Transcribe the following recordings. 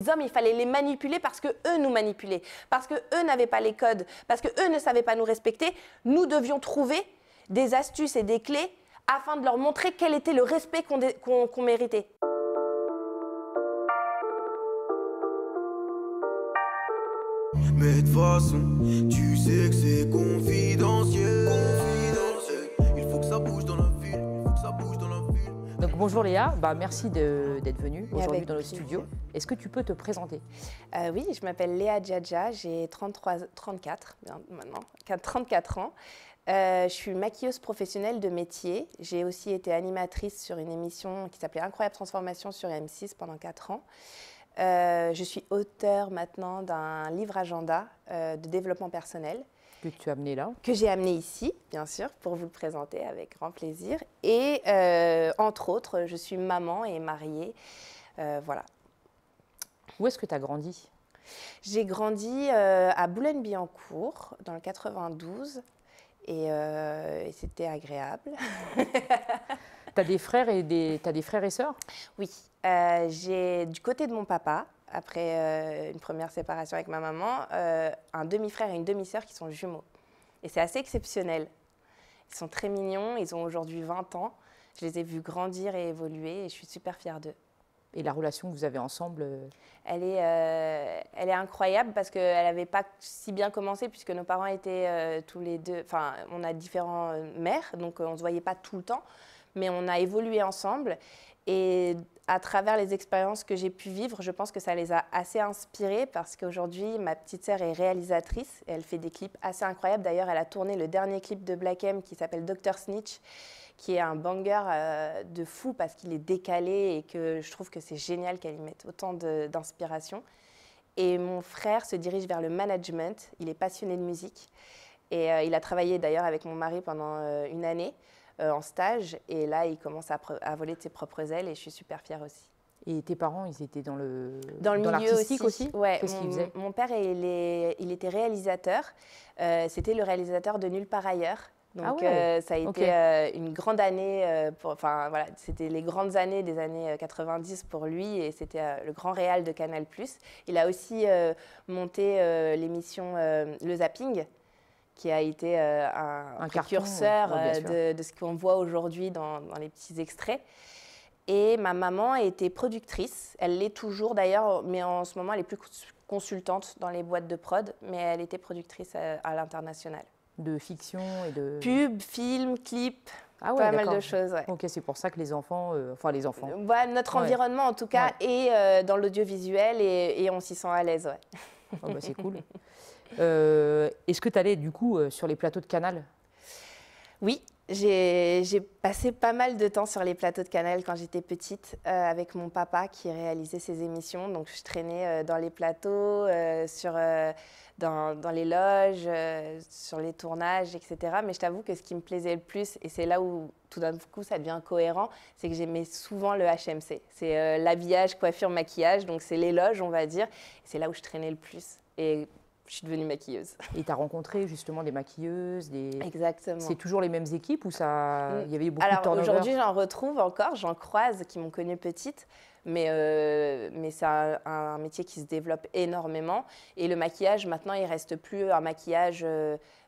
Les hommes, il fallait les manipuler parce que eux nous manipulaient, parce que eux n'avaient pas les codes, parce que eux ne savaient pas nous respecter. Nous devions trouver des astuces et des clés afin de leur montrer quel était le respect qu'on méritait. Mais de toute façon, tu sais que c'est confidentiel. Il faut que ça bouge dans la ville, il faut que ça bouge dans la ville. Donc bonjour Léa, merci d'être venue aujourd'hui dans le studio. Est-ce que tu peux te présenter? Oui, je m'appelle Léa Djadja, j'ai 34 maintenant, 34 ans. Je suis maquilleuse professionnelle de métier. J'ai aussi été animatrice sur une émission qui s'appelait Incroyable Transformation sur M6 pendant 4 ans. Je suis auteure maintenant d'un livre agenda de développement personnel. Que tu as amené là. Que j'ai amené ici, bien sûr, pour vous le présenter avec grand plaisir. Et entre autres, je suis maman et mariée. Voilà. Où est-ce que tu as grandi? J'ai grandi à Boulogne-Billancourt, dans le 92. Et c'était agréable. Tu as des frères et sœurs? Oui. J'ai du côté de mon papa, après une première séparation avec ma maman, un demi-frère et une demi-sœur qui sont jumeaux. Et c'est assez exceptionnel. Ils sont très mignons, ils ont aujourd'hui 20 ans. Je les ai vus grandir et évoluer et je suis super fière d'eux. Et la relation que vous avez ensemble elle est incroyable parce qu'elle n'avait pas si bien commencé puisque nos parents étaient tous les deux... Enfin, on a différents mères, donc on ne se voyait pas tout le temps. Mais on a évolué ensemble et à travers les expériences que j'ai pu vivre, je pense que ça les a assez inspirés parce qu'aujourd'hui, ma petite sœur est réalisatrice et elle fait des clips assez incroyables. D'ailleurs, elle a tourné le dernier clip de Black M qui s'appelle Dr Snitch, qui est un banger de fou parce qu'il est décalé et que je trouve que c'est génial qu'elle y mette autant d'inspiration. Et mon frère se dirige vers le management, il est passionné de musique et il a travaillé d'ailleurs avec mon mari pendant une année. En stage, et là, il commence à voler de ses propres ailes, et je suis super fière aussi. Et tes parents, ils étaient dans milieu aussi? Ouais, Qu'est-ce qu'ils faisaient? Mon père, il était réalisateur. C'était le réalisateur de Nulle part ailleurs. Donc, ça a été une grande année. Enfin, voilà, c'était les grandes années des années 90 pour lui, et c'était le grand réal de Canal+. Il a aussi monté l'émission Le Zapping, qui a été un précurseur de ce qu'on voit aujourd'hui dans les petits extraits. Et ma maman était productrice, elle l'est toujours d'ailleurs, mais en ce moment elle est plus consultante dans les boîtes de prod, mais elle était productrice à l'international. De fiction et de... Pub, film, clip, pas mal de choses. Ouais. Ok, c'est pour ça que les enfants, notre environnement en tout cas est dans l'audiovisuel et on s'y sent à l'aise. Ouais. Oh, c'est cool. Est-ce que tu allais du coup sur les plateaux de Canal? Oui, j'ai passé pas mal de temps sur les plateaux de Canal quand j'étais petite avec mon papa qui réalisait ses émissions. Donc je traînais dans les plateaux, dans les loges, sur les tournages, etc. Mais je t'avoue que ce qui me plaisait le plus, et c'est là où tout d'un coup ça devient cohérent, c'est que j'aimais souvent le HMC. C'est l'habillage, coiffure, maquillage, donc c'est les loges on va dire. C'est là où je traînais le plus. Et je suis devenue maquilleuse. Et tu as rencontré justement des maquilleuses, Exactement. C'est toujours les mêmes équipes ou ça... il y avait eu beaucoup de turnover? Alors aujourd'hui, j'en retrouve encore, j'en croise qui m'ont connue petite, mais c'est un métier qui se développe énormément. Et le maquillage, maintenant, il ne reste plus un maquillage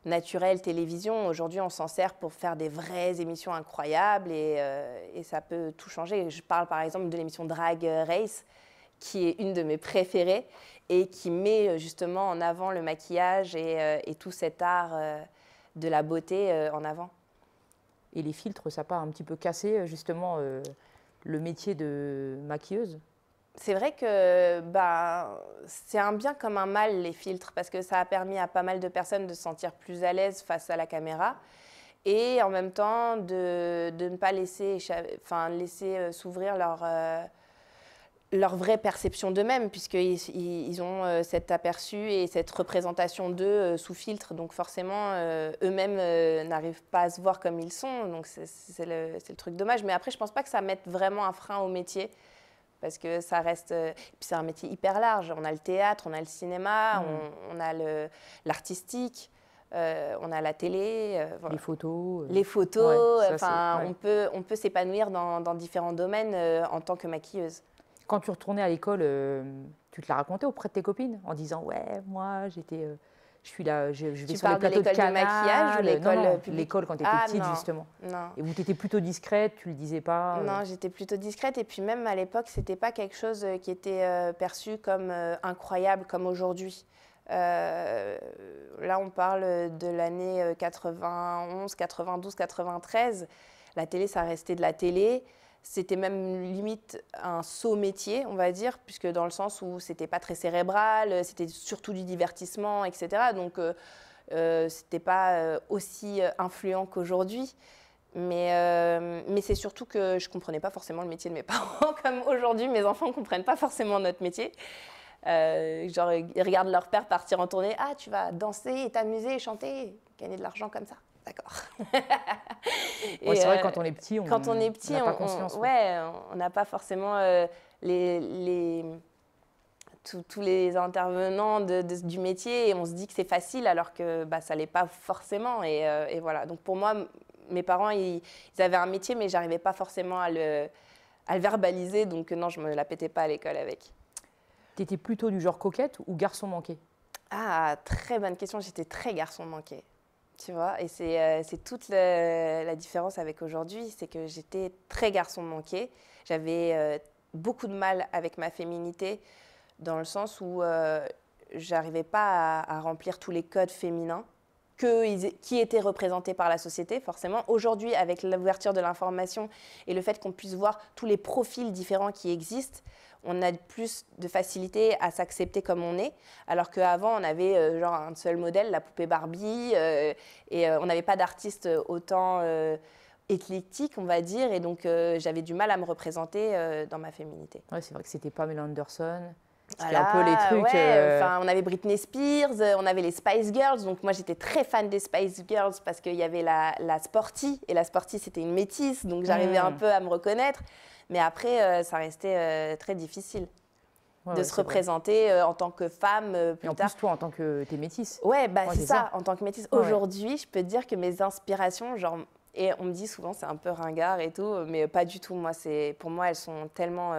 naturel télévision. Aujourd'hui, on s'en sert pour faire des vraies émissions incroyables et ça peut tout changer. Je parle par exemple de l'émission Drag Race, qui est une de mes préférées et qui met justement en avant le maquillage et tout cet art de la beauté en avant. Et les filtres, ça n'a pas un petit peu cassé justement le métier de maquilleuse? C'est vrai que c'est un bien comme un mal, les filtres, parce que ça a permis à pas mal de personnes de se sentir plus à l'aise face à la caméra et en même temps de ne pas laisser s'ouvrir leur vraie perception d'eux-mêmes, puisqu'ils ont cet aperçu et cette représentation d'eux sous filtre. Donc forcément, eux-mêmes n'arrivent pas à se voir comme ils sont. Donc c'est le truc dommage. Mais après, je ne pense pas que ça mette vraiment un frein au métier, parce que ça reste... Et puis c'est un métier hyper large. On a le théâtre, on a le cinéma, on a l'artistique. On a la télé, voilà. Les photos, on peut s'épanouir dans différents domaines en tant que maquilleuse. Quand tu retournais à l'école, Tu te l'as raconté auprès de tes copines en disant ouais, moi j'étais, je suis là, je vais Tu sur les parles de plateaux de l'école de maquillage ou Canal. l'école Non, publique? l'école quand tu étais Ah petite non, justement. non. Et où tu étais plutôt discrète, tu le disais pas. Non, j'étais plutôt discrète et puis même à l'époque, c'était pas quelque chose qui était perçu comme incroyable comme aujourd'hui. Là, on parle de l'année 91, 92, 93. La télé, ça restait de la télé. C'était même limite un saut métier, on va dire, puisque dans le sens où c'était pas très cérébral, c'était surtout du divertissement, etc. Donc, c'était pas aussi influent qu'aujourd'hui. Mais c'est surtout que je ne comprenais pas forcément le métier de mes parents. Comme aujourd'hui, mes enfants ne comprennent pas forcément notre métier. Genre, ils regardent leur père partir en tournée. Ah, tu vas danser, t'amuser, chanter, gagner de l'argent comme ça. D'accord. Ouais, c'est vrai que quand on est petit, on n'a pas conscience. On n'a pas forcément tous les intervenants du métier et on se dit que c'est facile alors que ça ne l'est pas forcément. Et voilà. Donc pour moi, mes parents, ils avaient un métier, mais je n'arrivais pas forcément à le verbaliser. Donc non, je ne me la pétais pas à l'école avec. Tu étais plutôt du genre coquette ou garçon manqué? Ah, très bonne question. J'étais très garçon manqué. Tu vois, et c'est toute la différence avec aujourd'hui, c'est que j'étais très garçon manqué. J'avais beaucoup de mal avec ma féminité dans le sens où je n'arrivais pas à remplir tous les codes féminins qui étaient représentés par la société, forcément. Aujourd'hui, avec l'ouverture de l'information et le fait qu'on puisse voir tous les profils différents qui existent, on a plus de facilité à s'accepter comme on est, alors qu'avant, on avait genre un seul modèle, la poupée Barbie, et on n'avait pas d'artistes autant éclectiques, on va dire, et donc j'avais du mal à me représenter dans ma féminité. Ouais, c'est vrai que c'était Pamela Anderson. C'était Voilà, un peu les trucs. Ouais, on avait Britney Spears, on avait les Spice Girls. Donc moi, j'étais très fan des Spice Girls parce qu'il y avait la Sporty. Et la Sporty, c'était une métisse. Donc j'arrivais un peu à me reconnaître. Mais après, ça restait très difficile de se représenter en tant que femme. Et en plus, toi, en tant que t'es métisse. Ouais, c'est ça, en tant que métisse. Ouais. Aujourd'hui, je peux te dire que mes inspirations, genre, et on me dit souvent c'est un peu ringard et tout, mais pas du tout. Pour moi, elles sont tellement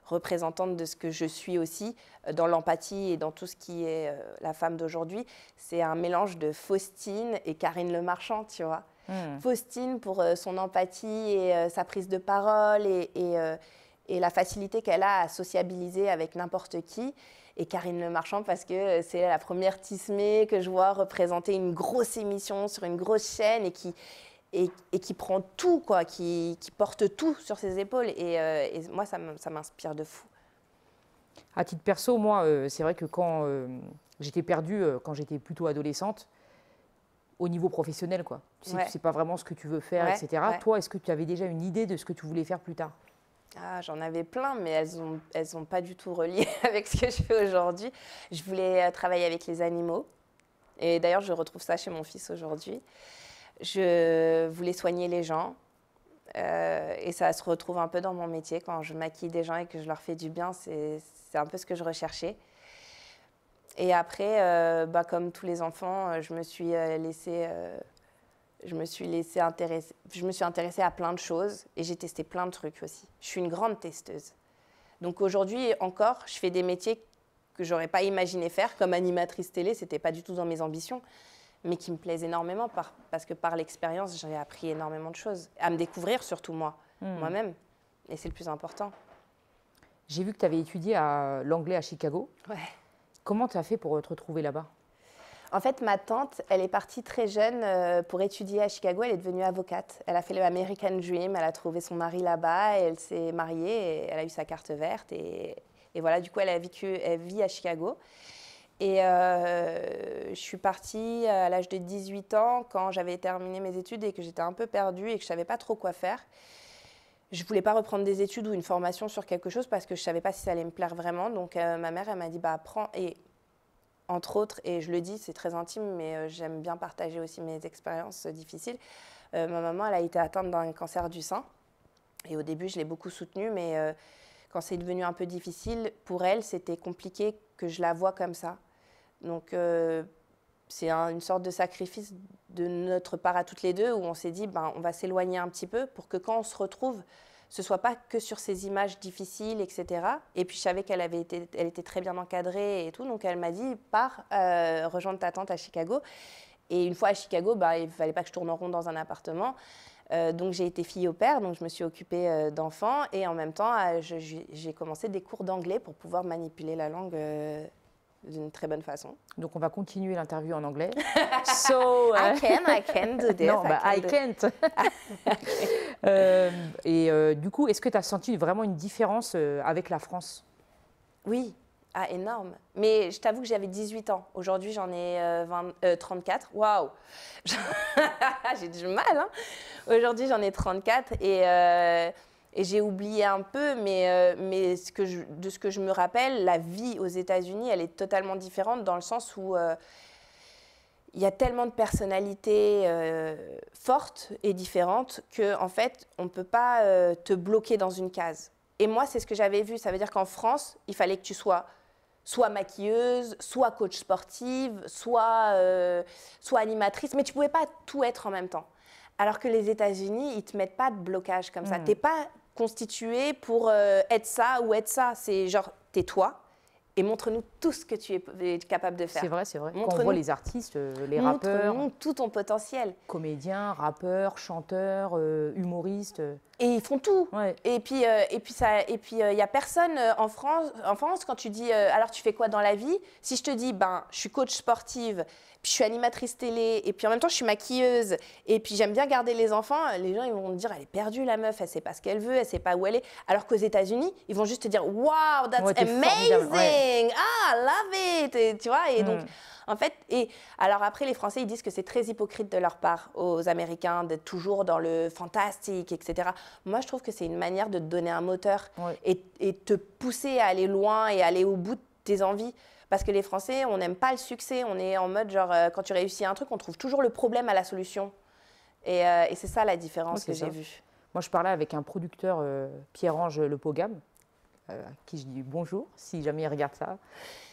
représentantes de ce que je suis aussi, dans l'empathie et dans tout ce qui est la femme d'aujourd'hui. C'est un mélange de Faustine et Karine Le Marchand, tu vois. Faustine pour son empathie et sa prise de parole et la facilité qu'elle a à sociabiliser avec n'importe qui. Et Karine Le Marchand parce que c'est la première tismée que je vois représenter une grosse émission sur une grosse chaîne et qui prend tout, quoi, qui porte tout sur ses épaules. Et moi, ça m'inspire de fou. À titre perso, moi, c'est vrai que quand j'étais perdue, quand j'étais plutôt adolescente, au niveau professionnel, quoi. Tu sais pas vraiment ce que tu veux faire, etc. Ouais. Toi, est-ce que tu avais déjà une idée de ce que tu voulais faire plus tard? Ah, j'en avais plein, mais elles ont pas du tout relié avec ce que je fais aujourd'hui. Je voulais travailler avec les animaux. Et d'ailleurs, je retrouve ça chez mon fils aujourd'hui. Je voulais soigner les gens. Et ça se retrouve un peu dans mon métier. Quand je maquille des gens et que je leur fais du bien, c'est un peu ce que je recherchais. Et après, comme tous les enfants, je me suis intéressée à plein de choses et j'ai testé plein de trucs aussi. Je suis une grande testeuse. Donc aujourd'hui encore, je fais des métiers que j'aurais pas imaginé faire, comme animatrice télé, c'était pas du tout dans mes ambitions, mais qui me plaisent énormément parce que par l'expérience, j'ai appris énormément de choses, à me découvrir surtout moi-même, et c'est le plus important. J'ai vu que tu avais étudié l'anglais à Chicago. Ouais. Comment tu as fait pour te retrouver là-bas? En fait, ma tante, elle est partie très jeune pour étudier à Chicago. Elle est devenue avocate. Elle a fait le American Dream. Elle a trouvé son mari là-bas. Elle s'est mariée et elle a eu sa carte verte. Et voilà, du coup, elle vit à Chicago. Et je suis partie à l'âge de 18 ans quand j'avais terminé mes études et que j'étais un peu perdue et que je ne savais pas trop quoi faire. Je ne voulais pas reprendre des études ou une formation sur quelque chose parce que je ne savais pas si ça allait me plaire vraiment. Donc ma mère, elle m'a dit, apprends. Et entre autres, et je le dis, c'est très intime, mais j'aime bien partager aussi mes expériences difficiles. Ma maman, elle a été atteinte d'un cancer du sein. Et au début, je l'ai beaucoup soutenue, mais quand c'est devenu un peu difficile, pour elle, c'était compliqué que je la voie comme ça. Donc c'est une sorte de sacrifice de notre part à toutes les deux où on s'est dit on va s'éloigner un petit peu pour que quand on se retrouve, ce soit pas que sur ces images difficiles, etc. Et puis je savais qu'elle était très bien encadrée et tout, donc elle m'a dit pars rejoindre ta tante à Chicago. Et une fois à Chicago, il fallait pas que je tourne en rond dans un appartement. Donc j'ai été fille au père, donc je me suis occupée d'enfants et en même temps j'ai commencé des cours d'anglais pour pouvoir manipuler la langue d'une très bonne façon. Donc on va continuer l'interview en anglais. So I can do this. Non, I can't. Du coup, est-ce que tu as senti vraiment une différence avec la France? Oui. Ah, énorme. Mais je t'avoue que j'avais 18 ans. Aujourd'hui, j'en ai 34. Waouh. J'ai du mal. Hein. Aujourd'hui, j'en ai 34 et j'ai oublié un peu, mais de ce que je me rappelle, la vie aux États-Unis, elle est totalement différente dans le sens où il y a tellement de personnalités fortes et différentes qu'en fait, on ne peut pas te bloquer dans une case. Et moi, c'est ce que j'avais vu. Ça veut dire qu'en France, il fallait que tu sois soit maquilleuse, soit coach sportive, soit animatrice, mais tu ne pouvais pas tout être en même temps. Alors que les États-Unis, ils ne te mettent pas de blocage comme ça. Tu n'es pas constitué pour être ça ou être ça. C'est genre, tais-toi et montre-nous tout ce que tu es capable de faire. C'est vrai, c'est vrai. Quand on voit les artistes, les rappeurs, montre-nous tout ton potentiel. Comédiens, rappeurs, chanteurs, humoristes. Et ils font tout. Ouais. Et puis il y a personne en France. En France, quand tu dis alors tu fais quoi dans la vie? Si je te dis je suis coach sportive, puis je suis animatrice télé, et puis en même temps je suis maquilleuse, et puis j'aime bien garder les enfants, les gens ils vont me dire elle est perdue la meuf, elle sait pas ce qu'elle veut, elle sait pas où elle est. Alors qu'aux États-Unis, ils vont juste te dire wow, that's amazing, I love it, et, tu vois. Et donc en fait, et alors après, les Français, ils disent que c'est très hypocrite de leur part aux Américains d'être toujours dans le fantastique, etc. Moi, je trouve que c'est une manière de te donner un moteur et te pousser à aller loin et aller au bout de tes envies. Parce que les Français, on n'aime pas le succès. On est en mode, genre, quand tu réussis un truc, on trouve toujours le problème à la solution. Et c'est ça la différence que j'ai vue. Moi, je parlais avec un producteur, Pierre-Ange Le Pogam, à qui je dis bonjour, si jamais il regarde ça.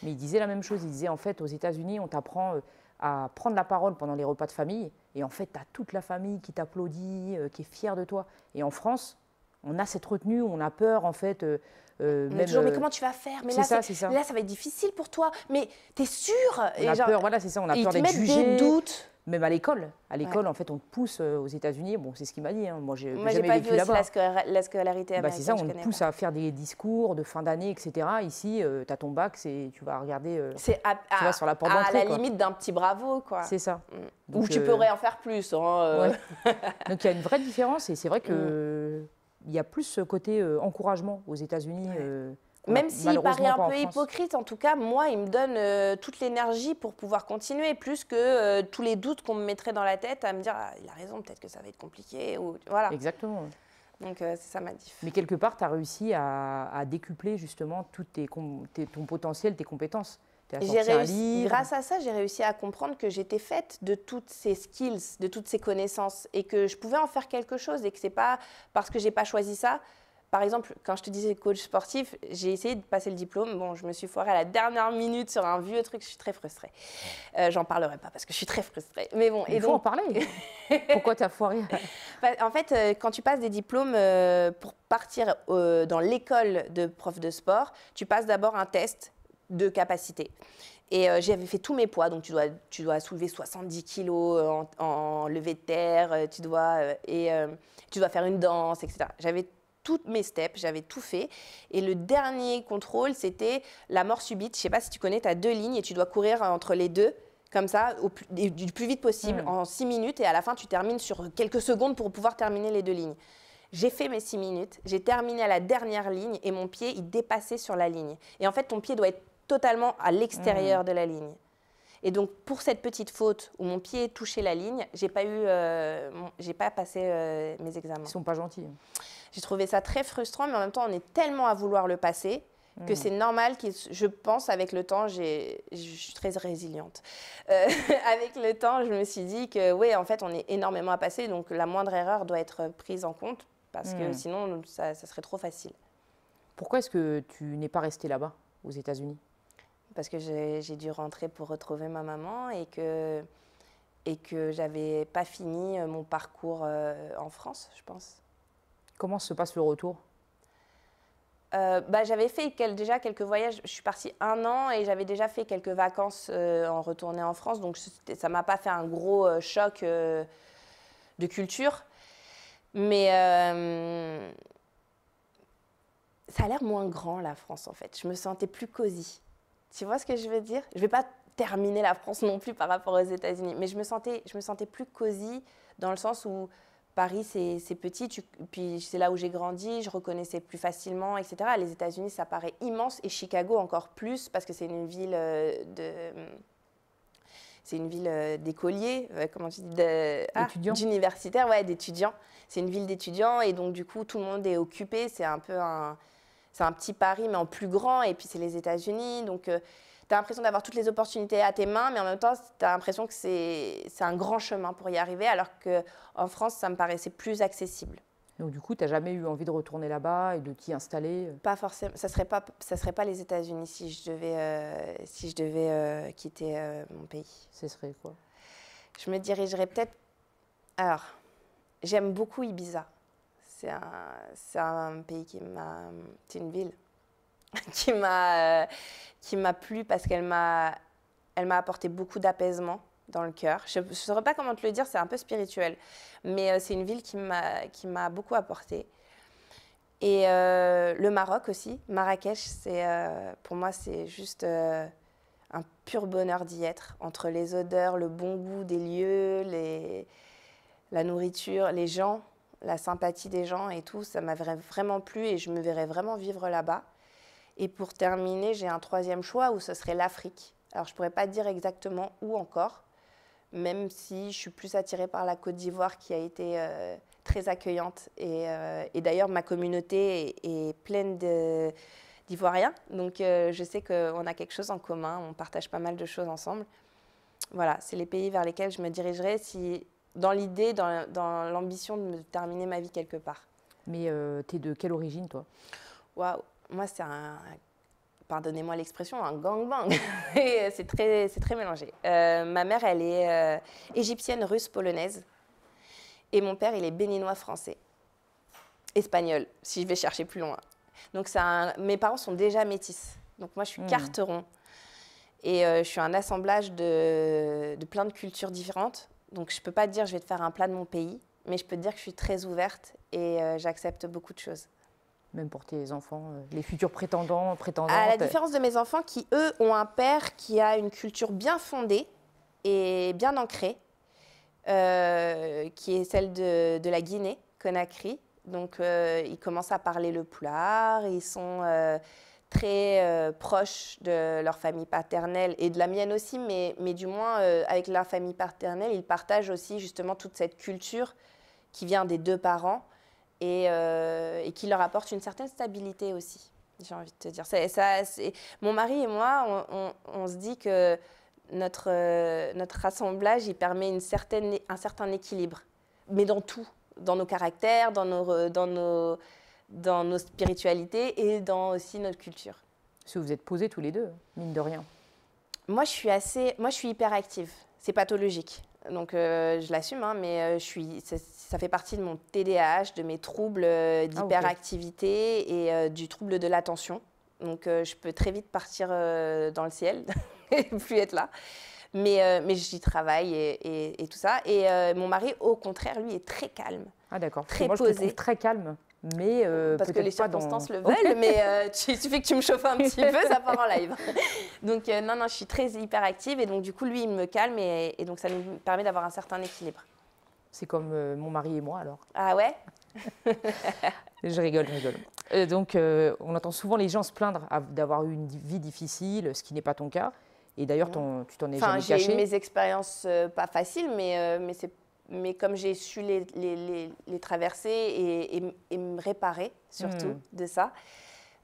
Mais il disait la même chose. Il disait, en fait, aux États-Unis, on t'apprend à prendre la parole pendant les repas de famille. Et en fait, tu as toute la famille qui t'applaudit, qui est fière de toi. Et en France, on a cette retenue, on a peur, en fait. Mais comment tu vas faire? Mais là, ça va être difficile pour toi. Mais t'es sûre? On a peur, voilà, c'est ça, on a peur d'être jugé. Des doutes. Même à l'école. À l'école, en fait, on te pousse aux États-Unis. Bon, c'est ce qu'il m'a dit. Hein. Moi, j'ai jamais vécu vécu là-bas. La scolarité américaine. C'est ça, on te pousse à faire des discours de fin d'année, etc. Ici, tu as ton bac, tu vas regarder c'est tu vas sur la porte d'entrée. À la limite d'un petit bravo, quoi. C'est ça. Donc, ou tu pourrais en faire plus. Hein, Donc, il y a une vraie différence. Et c'est vrai qu'il y a plus ce côté encouragement aux États-Unis. Même s'il paraît un peu hypocrite, en tout cas, moi, il me donne toute l'énergie pour pouvoir continuer, plus que tous les doutes qu'on me mettrait dans la tête à me dire il a raison, peut-être que ça va être compliqué. Ou, voilà. Exactement. Donc, c'est ça ma diff. Mais quelque part, tu as réussi à décupler justement tout ton potentiel, tes compétences. Grâce à ça, j'ai réussi à comprendre que j'étais faite de toutes ces skills, de toutes ces connaissances, et que je pouvais en faire quelque chose, et que ce n'est pas parce que je n'ai pas choisi ça. Par exemple, quand je te disais coach sportif, j'ai essayé de passer le diplôme. Bon, je me suis foirée à la dernière minute sur un vieux truc. Je suis très frustrée. J'en parlerai pas parce que je suis très frustrée. Mais bon, il faut en parler. Pourquoi tu as foiré? En fait, quand tu passes des diplômes pour partir dans l'école de prof de sport, tu passes d'abord un test de capacité. Et j'avais fait tous mes poids, donc tu dois soulever 70 kilos en levée de terre, tu dois faire une danse, etc. J'avais toutes mes steps, j'avais tout fait. Et le dernier contrôle, c'était la mort subite. Je ne sais pas si tu connais, tu as 2 lignes et tu dois courir entre les deux, comme ça, du plus vite possible, en 6 minutes. Et à la fin, tu termines sur quelques secondes pour pouvoir terminer les 2 lignes. J'ai fait mes 6 minutes, j'ai terminé à la dernière ligne et mon pied, il dépassait sur la ligne. Et en fait, ton pied doit être totalement à l'extérieur de la ligne. Et donc, pour cette petite faute où mon pied touchait la ligne, j'ai pas passé mes examens. Ils sont pas gentils. J'ai trouvé ça très frustrant, mais en même temps, on est tellement à vouloir le passer que c'est normal. Je pense, avec le temps, je suis très résiliente. Avec le temps, je me suis dit que, oui, en fait, on est énormément à passer, donc la moindre erreur doit être prise en compte, parce que sinon, ça serait trop facile. Pourquoi est-ce que tu n'es pas restée là-bas, aux États-Unis? Parce que j'ai dû rentrer pour retrouver ma maman et que j'avais pas fini mon parcours en France, je pense. Comment se passe le retour? J'avais fait déjà quelques voyages. Je suis partie 1 an et j'avais déjà fait quelques vacances en retournant en France. Donc, ça ne m'a pas fait un gros choc de culture. Mais ça a l'air moins grand, la France, en fait. Je me sentais plus cosy. Tu vois ce que je veux dire? Je ne vais pas terminer la France non plus par rapport aux États-Unis. Mais je me sentais plus cosy dans le sens où Paris, c'est petit, puis c'est là où j'ai grandi, je reconnaissais plus facilement, etc. Les États-Unis, ça paraît immense, et Chicago encore plus, parce que c'est une ville d'écoliers, comment tu dis, d'universitaires, ouais, d'étudiants. C'est une ville d'étudiants, et donc du coup, tout le monde est occupé. C'est un petit Paris, mais en plus grand, et puis c'est les États-Unis, donc tu as l'impression d'avoir toutes les opportunités à tes mains, mais en même temps, tu as l'impression que c'est un grand chemin pour y arriver, alors qu'en France, ça me paraissait plus accessible. Donc du coup, tu n'as jamais eu envie de retourner là-bas et de t'y installer? Pas forcément. Ça serait pas les États-Unis si je devais quitter mon pays. Ce serait quoi? Je me dirigerais peut-être... Alors, j'aime beaucoup Ibiza. C'est un pays c'est une ville qui m'a plu parce qu'elle m'a apporté beaucoup d'apaisement dans le cœur. Je ne saurais pas comment te le dire, c'est un peu spirituel, mais c'est une ville qui m'a beaucoup apporté. Et le Maroc aussi, Marrakech, pour moi, c'est juste un pur bonheur d'y être, entre les odeurs, le bon goût des lieux, la nourriture, les gens, la sympathie des gens et tout, ça m'avait vraiment plu et je me verrais vraiment vivre là-bas. Et pour terminer, j'ai un 3e choix où ce serait l'Afrique. Alors, je ne pourrais pas dire exactement où encore, même si je suis plus attirée par la Côte d'Ivoire qui a été très accueillante. Et d'ailleurs, ma communauté est pleine d'Ivoiriens. Donc, je sais qu'on a quelque chose en commun, on partage pas mal de choses ensemble. Voilà, c'est les pays vers lesquels je me dirigerai dans l'idée, dans l'ambition de me terminer ma vie quelque part. Mais tu es de quelle origine, toi? Waouh! Moi, c'est pardonnez-moi l'expression, un gangbang. c'est très mélangé. Ma mère, elle est égyptienne, russe, polonaise. Et mon père, il est béninois, français. Espagnol, si je vais chercher plus loin. Donc, mes parents sont déjà métis. Donc, moi, je suis carteron. Et je suis un assemblage de plein de cultures différentes. Donc, je ne peux pas te dire je vais te faire un plat de mon pays, mais je peux te dire que je suis très ouverte et j'accepte beaucoup de choses. Même pour tes enfants, les futurs prétendantes. À la différence de mes enfants qui, eux, ont un père qui a une culture bien fondée et bien ancrée, qui est celle de la Guinée, Conakry. Donc, ils commencent à parler le pulaar, ils sont très proches de leur famille paternelle et de la mienne aussi, mais du moins, avec leur famille paternelle, ils partagent aussi justement toute cette culture qui vient des 2 parents. Et qui leur apporte une certaine stabilité aussi, j'ai envie de te dire. Mon mari et moi, on se dit que notre assemblage, il permet un certain équilibre, mais dans tout, dans nos caractères, dans nos spiritualités et dans aussi notre culture. Parce que vous êtes posés tous les deux, mine de rien. Moi, je suis hyperactive, c'est pathologique. Donc, je l'assume, hein, mais ça fait partie de mon TDAH, de mes troubles d'hyperactivité et du trouble de l'attention. Donc, je peux très vite partir dans le ciel et plus être là. Mais j'y travaille et tout ça. Et mon mari, au contraire, lui, est très calme. Ah d'accord. Très moi, posé. Je te trouve très calme. Mais parce que les circonstances le veulent, mais il suffit que tu me chauffes un petit peu, ça part en live. Donc non, je suis très hyperactive et donc du coup, lui, il me calme et donc ça nous permet d'avoir un certain équilibre. C'est comme mon mari et moi alors. Ah ouais? Je rigole. Donc on entend souvent les gens se plaindre d'avoir eu une vie difficile, ce qui n'est pas ton cas. Et d'ailleurs, tu t'en es jamais caché. J'ai eu mes expériences pas faciles, mais comme j'ai su les traverser et me réparer, surtout, de ça,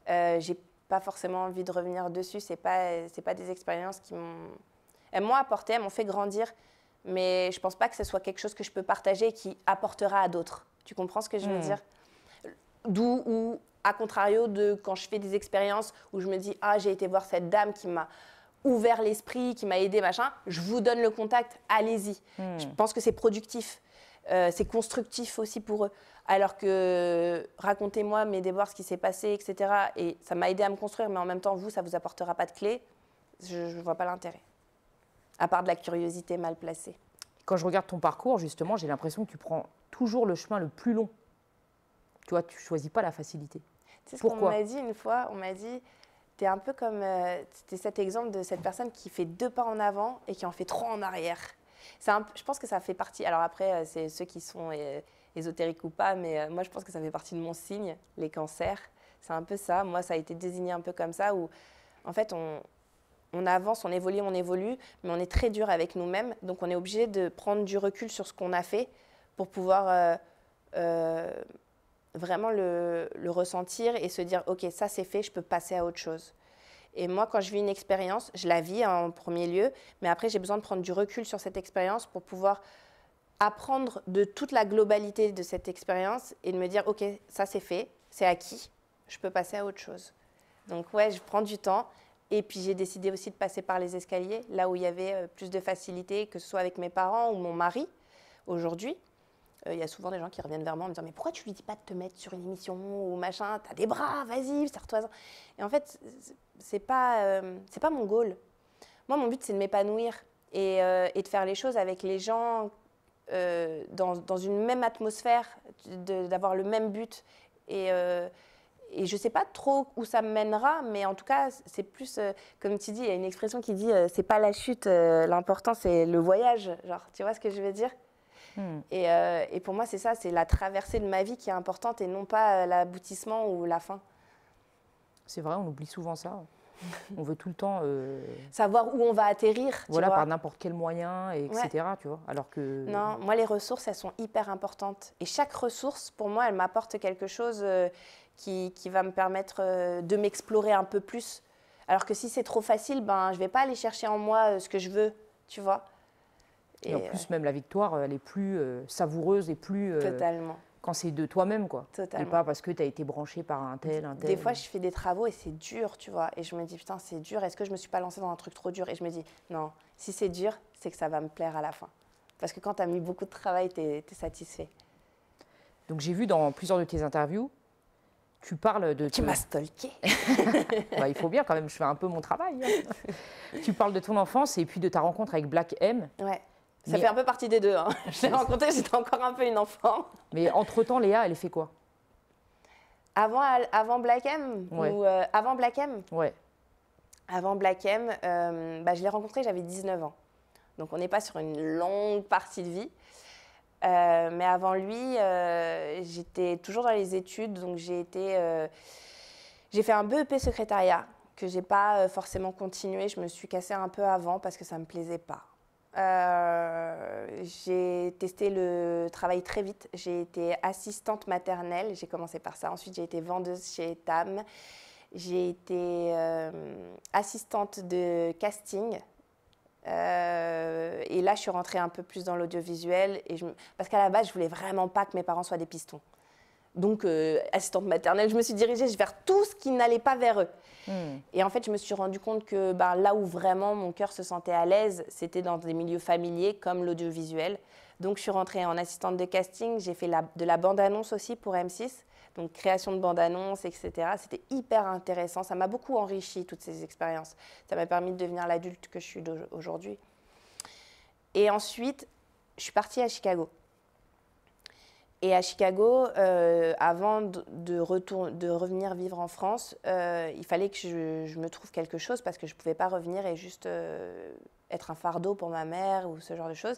j'ai pas forcément envie de revenir dessus. C'est pas des expériences qui m'ont... Elles m'ont apporté, elles m'ont fait grandir, mais je pense pas que ce soit quelque chose que je peux partager et qui apportera à d'autres. Tu comprends ce que je veux dire? D'où, ou à contrario de quand je fais des expériences où je me dis « Ah, j'ai été voir cette dame qui m'a... ouvert l'esprit, qui m'a aidé, machin, je vous donne le contact, allez-y. Je pense que c'est productif. c'est constructif aussi pour eux. Alors que racontez-moi mes déboires, ce qui s'est passé, etc. Et ça m'a aidé à me construire, mais en même temps, vous, ça ne vous apportera pas de clé. Je ne vois pas l'intérêt. À part de la curiosité mal placée. Quand je regarde ton parcours, justement, j'ai l'impression que tu prends toujours le chemin le plus long. Tu vois, tu ne choisis pas la facilité. Tu sais ce Pourquoi? qu'on m'a dit une fois? On m'a dit, tu es un peu comme c'était cet exemple de cette personne qui fait 2 pas en avant et qui en fait 3 en arrière. Je pense que ça fait partie. Alors après, c'est ceux qui sont ésotériques ou pas, mais moi je pense que ça fait partie de mon signe, les cancers. C'est un peu ça. Moi, ça a été désigné un peu comme ça, où en fait, on avance, on évolue, mais on est très dur avec nous-mêmes. Donc on est obligé de prendre du recul sur ce qu'on a fait pour pouvoir vraiment le ressentir et se dire « Ok, ça c'est fait, je peux passer à autre chose ». Et moi, quand je vis une expérience, je la vis en premier lieu, mais après j'ai besoin de prendre du recul sur cette expérience pour pouvoir apprendre de toute la globalité de cette expérience et de me dire « Ok, ça c'est fait, c'est acquis, je peux passer à autre chose ». Donc ouais, je prends du temps. Et puis j'ai décidé aussi de passer par les escaliers, là où il y avait plus de facilité, que ce soit avec mes parents ou mon mari. Aujourd'hui, il y a souvent des gens qui reviennent vers moi en me disant « Mais pourquoi tu lui dis pas de te mettre sur une émission ou machin? T'as des bras, vas-y, serre-toi-en ». Et en fait, c'est pas mon goal. Moi, mon but, c'est de m'épanouir et de faire les choses avec les gens dans une même atmosphère, d'avoir le même but. Et je ne sais pas trop où ça me mènera, mais en tout cas, c'est plus, comme tu dis, il y a une expression qui dit c'est pas la chute, l'important c'est le voyage. Genre, tu vois ce que je veux dire? Et pour moi, c'est ça, c'est la traversée de ma vie qui est importante et non pas l'aboutissement ou la fin. C'est vrai, on oublie souvent ça. On veut tout le temps savoir où on va atterrir. Voilà, tu vois, par n'importe quel moyen, etc. Ouais. Tu vois, alors que... Non, moi, les ressources, elles sont hyper importantes. Et chaque ressource, pour moi, elle m'apporte quelque chose qui va me permettre de m'explorer un peu plus. Alors que si c'est trop facile, ben, je ne vais pas aller chercher en moi ce que je veux, tu vois. Et en plus, même la victoire, elle est plus savoureuse et plus... Totalement. Quand c'est de toi-même, quoi. Totalement. Et pas parce que tu as été branché par un tel. Des fois, je fais des travaux et c'est dur, tu vois. Et je me dis, putain, c'est dur. Est-ce que je me suis pas lancée dans un truc trop dur? Et je me dis, non, si c'est dur, c'est que ça va me plaire à la fin. Parce que quand tu as mis beaucoup de travail, tu es satisfait. Donc, j'ai vu dans plusieurs de tes interviews, tu parles de... Tu m'as stalké. Bah, il faut bien quand même, je fais un peu mon travail. Hein. Tu parles de ton enfance et puis de ta rencontre avec Black M. Ouais. Ça fait un peu partie des deux. Hein. Je l'ai rencontré, j'étais encore un peu une enfant. Mais entre-temps, Léa, elle fait quoi? Avant Black M ouais. Ou avant Black M? Ouais. Avant Black M, je l'ai rencontré, j'avais 19 ans. Donc on n'est pas sur une longue partie de vie. Mais avant lui, j'étais toujours dans les études. Donc j'ai fait un BEP secrétariat que je n'ai pas forcément continué. Je me suis cassée un peu avant parce que ça ne me plaisait pas. J'ai testé le travail très vite. J'ai été assistante maternelle, j'ai commencé par ça. Ensuite, j'ai été vendeuse chez Tam. J'ai été assistante de casting. Et là, je suis rentrée un peu plus dans l'audiovisuel. Parce qu'à la base, je voulais vraiment pas que mes parents soient des pistons. Donc, assistante maternelle, je me suis dirigée vers tout ce qui n'allait pas vers eux. Et en fait, je me suis rendu compte que là où vraiment mon cœur se sentait à l'aise, c'était dans des milieux familiers comme l'audiovisuel. Donc, je suis rentrée en assistante de casting. J'ai fait de la bande-annonce aussi pour M6. Donc, création de bande-annonce, etc. C'était hyper intéressant. Ça m'a beaucoup enrichi, toutes ces expériences. Ça m'a permis de devenir l'adulte que je suis aujourd'hui. Et ensuite, je suis partie à Chicago. Et à Chicago, avant de revenir vivre en France, il fallait que je me trouve quelque chose parce que je ne pouvais pas revenir et juste être un fardeau pour ma mère ou ce genre de choses.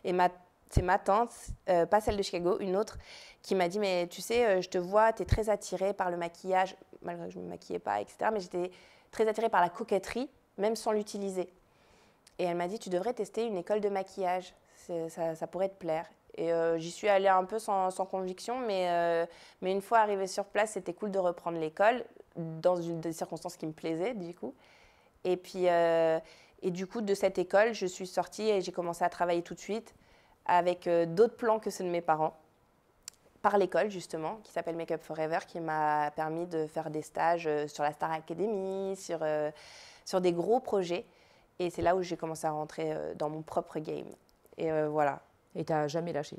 Et c'est ma tante, pas celle de Chicago, une autre, qui m'a dit « Mais tu sais, je te vois, tu es très attirée par le maquillage, malgré que je ne me maquillais pas, etc. Mais j'étais très attirée par la coquetterie, même sans l'utiliser. » Et elle m'a dit « Tu devrais tester une école de maquillage, ça pourrait te plaire. » Et j'y suis allée un peu sans conviction, mais une fois arrivée sur place, c'était cool de reprendre l'école, dans des circonstances qui me plaisaient, du coup. Et puis, et du coup, de cette école, je suis sortie et j'ai commencé à travailler tout de suite avec d'autres plans que ceux de mes parents, par l'école, justement, qui s'appelle Make Up Forever, qui m'a permis de faire des stages sur la Star Academy, sur des gros projets. Et c'est là où j'ai commencé à rentrer dans mon propre game. Et voilà. Et tu n'as jamais lâché?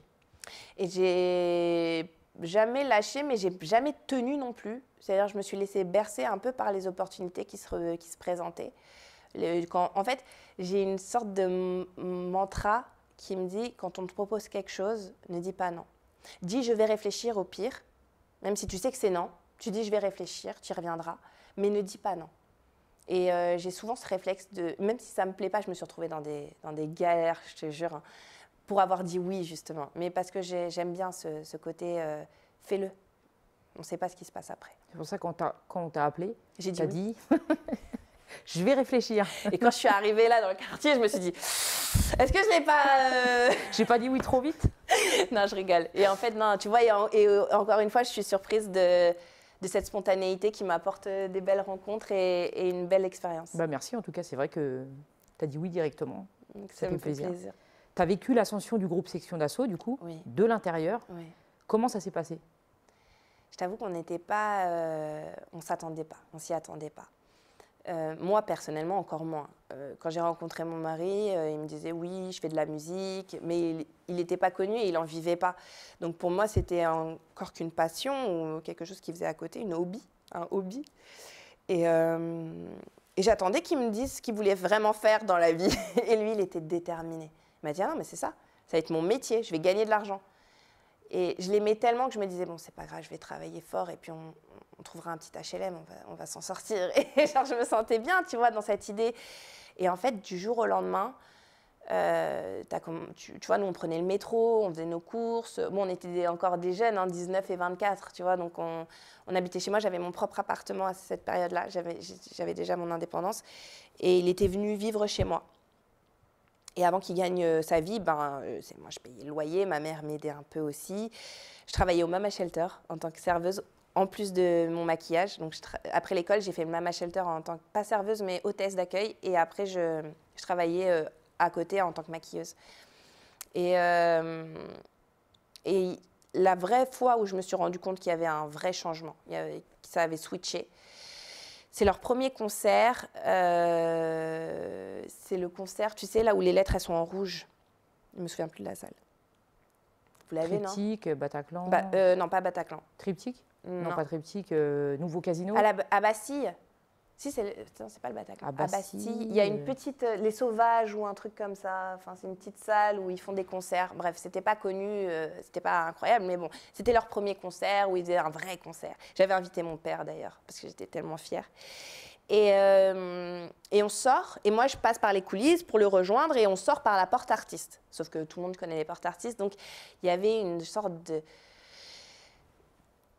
Et j'ai jamais lâché, mais j'ai jamais tenu non plus. C'est-à-dire, je me suis laissée bercer un peu par les opportunités qui se présentaient. En fait, j'ai une sorte de mantra qui me dit, quand on te propose quelque chose, ne dis pas non. Dis, je vais réfléchir au pire, même si tu sais que c'est non. Tu dis, je vais réfléchir, tu y reviendras, mais ne dis pas non. Et j'ai souvent ce réflexe de, même si ça ne me plaît pas, je me suis retrouvée dans des galères, je te jure, hein, pour avoir dit oui, justement. Mais parce que j'aime bien ce côté, fais-le. On ne sait pas ce qui se passe après. C'est pour ça que quand on t'a appelé, j'ai dit, dit je vais réfléchir. Et quand je suis arrivée là dans le quartier, je me suis dit, est-ce que je n'ai pas... J'ai pas dit oui trop vite? Non, je rigole. Et en fait, non, tu vois, et encore une fois, je suis surprise de cette spontanéité qui m'apporte des belles rencontres et une belle expérience. Bah merci, en tout cas, c'est vrai que tu as dit oui directement. Donc, ça me fait plaisir. Tu as vécu l'ascension du groupe Section d'Assaut, du coup, oui. de l'intérieur. Oui. Comment ça s'est passé? Je t'avoue qu'on n'était pas... on s'attendait pas, on s'y attendait pas. Moi, personnellement, encore moins. Quand j'ai rencontré mon mari, il me disait oui, je fais de la musique, mais il n'était pas connu et il n'en vivait pas. Donc pour moi, c'était encore qu'une passion ou quelque chose qu'il faisait à côté, un hobby. Et j'attendais qu'il me dise ce qu'il voulait vraiment faire dans la vie. Et lui, il était déterminé. Il m'a dit, ah non, mais c'est ça va être mon métier, je vais gagner de l'argent. Et je l'aimais tellement que je me disais, bon, c'est pas grave, je vais travailler fort et puis on trouvera un petit HLM, on va s'en sortir. Et genre, je me sentais bien, tu vois, dans cette idée. Et en fait, du jour au lendemain, tu vois, nous, on prenait le métro, on faisait nos courses. Bon, on était encore des jeunes, hein, 19 et 24, tu vois, donc on habitait chez moi. J'avais mon propre appartement à cette période-là. J'avais déjà mon indépendance. Et il était venu vivre chez moi. Et avant qu'il gagne sa vie, moi je payais le loyer, ma mère m'aidait un peu aussi. Je travaillais au Mama Shelter en tant que serveuse, en plus de mon maquillage. Donc après l'école, j'ai fait le Mama Shelter en tant que, pas serveuse, mais hôtesse d'accueil. Et après, je travaillais à côté en tant que maquilleuse. Et la vraie fois où je me suis rendu compte qu'il y avait un vrai changement, que ça avait switché, c'est leur premier concert. C'est le concert, tu sais, là où les lettres, elles sont en rouge. Je ne me souviens plus de la salle. Vous l'avez, non? Triptyque, Bataclan. Non, pas Bataclan. Triptyque? Non, pas Triptyque. Nouveau Casino. À Bastille. Si, c'est pas le Bataclan. À Bastille, il y a une petite... Les Sauvages ou un truc comme ça. Enfin, c'est une petite salle où ils font des concerts. Bref, c'était pas connu, c'était pas incroyable, mais bon, c'était leur premier concert où ils faisaient un vrai concert. J'avais invité mon père d'ailleurs, parce que j'étais tellement fière. Et on sort, et moi je passe par les coulisses pour le rejoindre, et on sort par la porte artiste. Sauf que tout le monde connaît les portes artistes, donc il y avait une sorte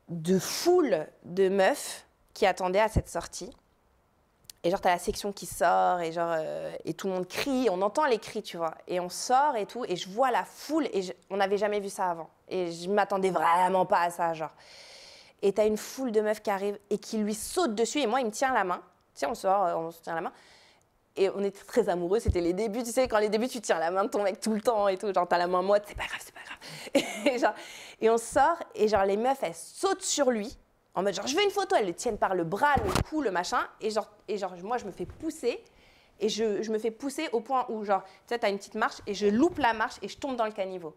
de foule de meufs qui attendaient à cette sortie. Et genre, t'as la section qui sort, et et tout le monde crie, on entend les cris, tu vois. Et on sort et tout, et je vois la foule, et on n'avait jamais vu ça avant. Et je m'attendais vraiment pas à ça, genre. Et t'as une foule de meufs qui arrivent et qui lui sautent dessus, et moi, il me tient la main. Tu sais, on sort, on se tient la main. Et on était très amoureux, c'était les débuts, tu sais, quand les débuts, tu tiens la main de ton mec tout le temps et tout. Genre, t'as la main moite, c'est pas grave, c'est pas grave. Et on sort, et genre, les meufs, elles sautent sur lui. En mode, genre, je veux une photo, elles le tiennent par le bras, le cou, le machin. Et moi, je me fais pousser. Et je me fais pousser au point où, genre, tu sais, t'as une petite marche, et je loupe la marche, et je tombe dans le caniveau.